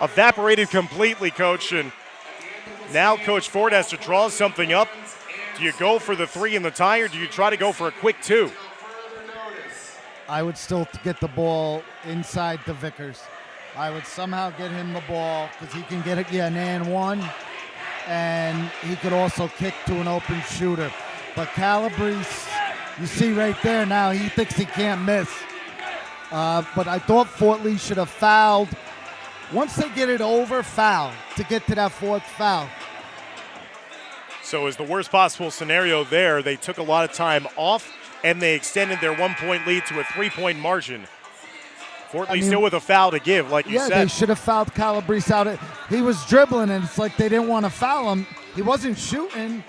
evaporated completely, Coach. And now Coach Ford has to draw something up. Do you go for the 3 in the tie, or do you try to go for a quick 2? I would still get the ball inside to Vickers. I would somehow get him the ball because he can get it, an and 1, and he could also kick to an open shooter. But Calabrese, you see right there now, he thinks he can't miss. But I thought Fort Lee should have fouled. Once they get it over, foul to get to that 4th foul. So as the worst possible scenario there, they took a lot of time off, and they extended their 1-point lead to a 3-point margin. Fort Lee still with a foul to give, like you said. Yeah, they should have fouled Calabrese out. He was dribbling, and it's like they didn't want to foul him. He wasn't shooting.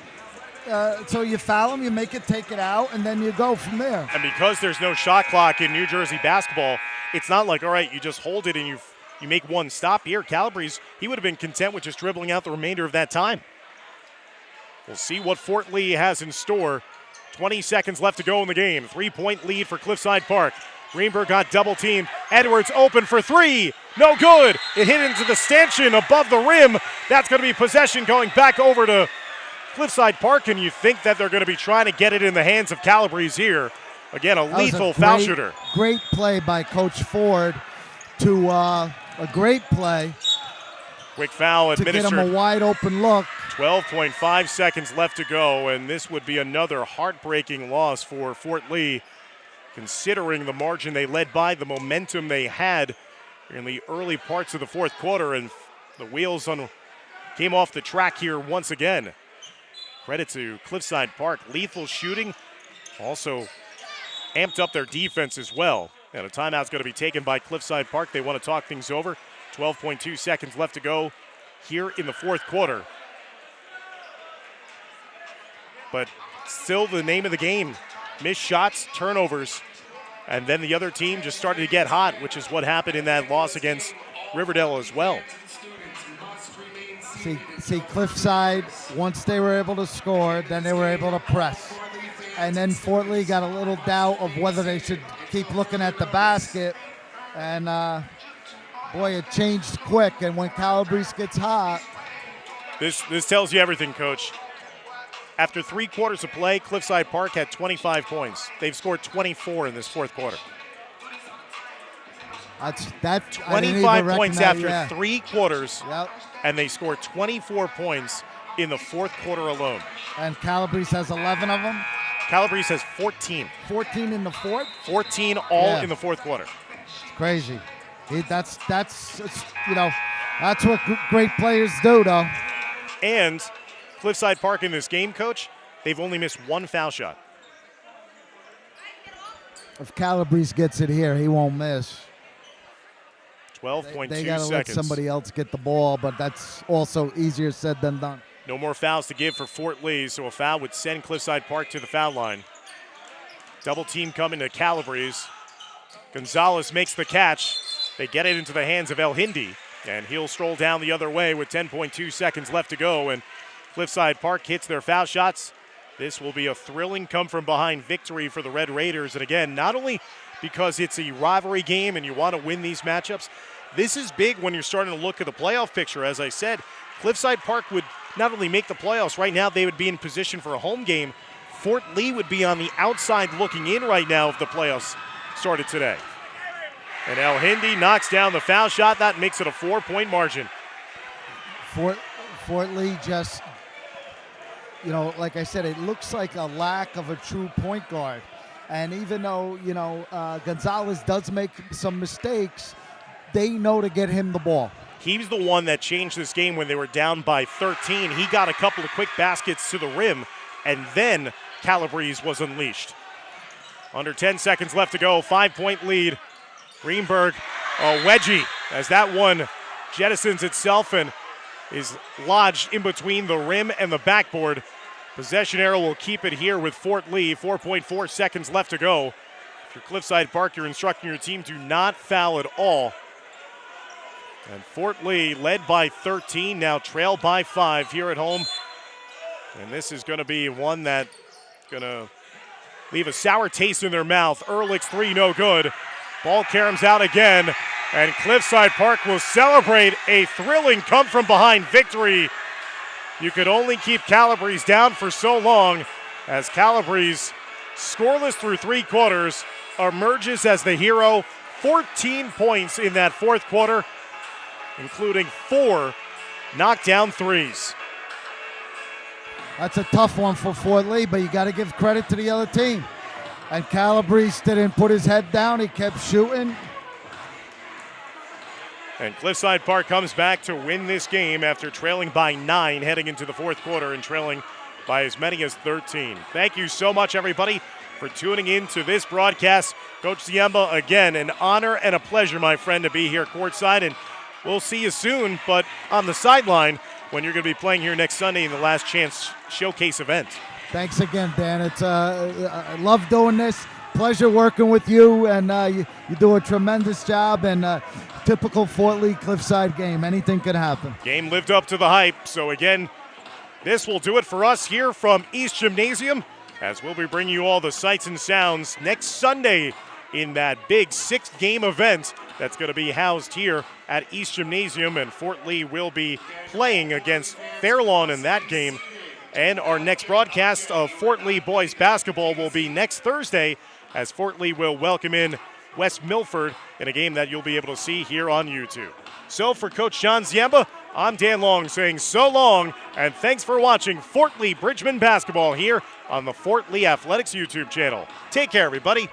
So you foul him, you make it, take it out, and then you go from there. And because there's no shot clock in New Jersey basketball, it's not like, all right, you just hold it and you make one stop here. Calabrese, he would have been content with just dribbling out the remainder of that time. We'll see what Fort Lee has in store. 20 seconds left to go in the game. 3-point lead for Cliffside Park. Greenberg got double teamed. Edwards open for three. No good. It hit into the stanchion above the rim. That's going to be possession going back over to Cliffside Park, and you think that they're going to be trying to get it in the hands of Calabrese here. Again, a lethal foul shooter. Great play by Coach Ford to a great play. Quick foul administered. To get him a wide open look. 12.5 seconds left to go, and this would be another heartbreaking loss for Fort Lee, considering the margin they led by, the momentum they had in the early parts of the fourth quarter, and the wheels came off the track here once again. Credit to Cliffside Park. Lethal shooting, also amped up their defense as well. And a timeout's going to be taken by Cliffside Park. They want to talk things over. 12.2 seconds left to go here in the fourth quarter. But still the name of the game. Missed shots, turnovers, and then the other team just started to get hot, which is what happened in that loss against Riverdale as well. See, Cliffside, once they were able to score, then they were able to press. And then Fort Lee got a little doubt of whether they should keep looking at the basket. And, boy, it changed quick. And when Calabrese gets hot. This tells you everything, Coach. After 3 quarters of play, Cliffside Park had 25 points. They've scored 24 in this fourth quarter. That 25 points after 3 quarters. Yep. And they scored 24 points in the fourth quarter alone. And Calabrese has 11 of them? Calabrese has 14. 14 in the fourth? 14 all in the fourth quarter. It's crazy. That's what great players do, though. And Cliffside Park in this game, Coach, they've only missed 1 foul shot. If Calabrese gets it here, he won't miss. 12.2 seconds. They got to let somebody else get the ball, but that's also easier said than done. No more fouls to give for Fort Lee, so a foul would send Cliffside Park to the foul line. Double team coming to Calabrese. Gonzalez makes the catch. They get it into the hands of El Hindi, and he'll stroll down the other way with 10.2 seconds left to go, and Cliffside Park hits their foul shots. This will be a thrilling come-from-behind victory for the Red Raiders, and again, not only because it's a rivalry game and you want to win these matchups, this is big when you're starting to look at the playoff picture. As I said, Cliffside Park would not only make the playoffs, right now they would be in position for a home game. Fort Lee would be on the outside looking in right now if the playoffs started today. And El Hindi knocks down the foul shot. That makes it a 4-point margin. Fort Lee just, like I said, it looks like a lack of a true point guard. And even though, Gonzalez does make some mistakes, they know to get him the ball. He's the one that changed this game when they were down by 13. He got a couple of quick baskets to the rim, and then Calabrese was unleashed. Under 10 seconds left to go, 5-point lead. Greenberg, a wedgie, as that one jettisons itself and is lodged in between the rim and the backboard. Possession arrow will keep it here with Fort Lee. 4.4 seconds left to go. If you're Cliffside Park, you're instructing your team to not foul at all. And Fort Lee led by 13, now trailed by 5 here at home. And this is going to be one that's going to leave a sour taste in their mouth. Ehrlich's 3, no good. Ball caroms out again, and Cliffside Park will celebrate a thrilling come-from-behind victory. You could only keep Calabrese down for so long as Calabrese, scoreless through 3 quarters, emerges as the hero. 14 points in that fourth quarter, including 4 knockdown threes. That's a tough one for Fort Lee, but you got to give credit to the other team. And Calabrese didn't put his head down. He kept shooting. And Cliffside Park comes back to win this game after trailing by 9 heading into the fourth quarter and trailing by as many as 13. Thank you so much, everybody. for tuning in to this broadcast. Coach Ziemba, again, an honor and a pleasure, my friend, to be here courtside, and we'll see you soon, but on the sideline when you're going to be playing here next Sunday in the Last Chance Showcase event. Thanks again, Dan. It's I love doing this. Pleasure working with you, and you do a tremendous job, and typical Fort Lee Cliffside game. Anything could happen. Game lived up to the hype, so again, this will do it for us here from East Gymnasium, as we'll be bringing you all the sights and sounds next Sunday in that big 6-game event that's going to be housed here at East Gymnasium, and Fort Lee will be playing against Fairlawn in that game. And our next broadcast of Fort Lee boys basketball will be next Thursday, as Fort Lee will welcome in West Milford in a game that you'll be able to see here on YouTube. So for Coach John Ziemba, I'm Dan Long saying so long, and thanks for watching Fort Lee Bridgman basketball here on the Fort Lee Athletics YouTube channel. Take care, everybody.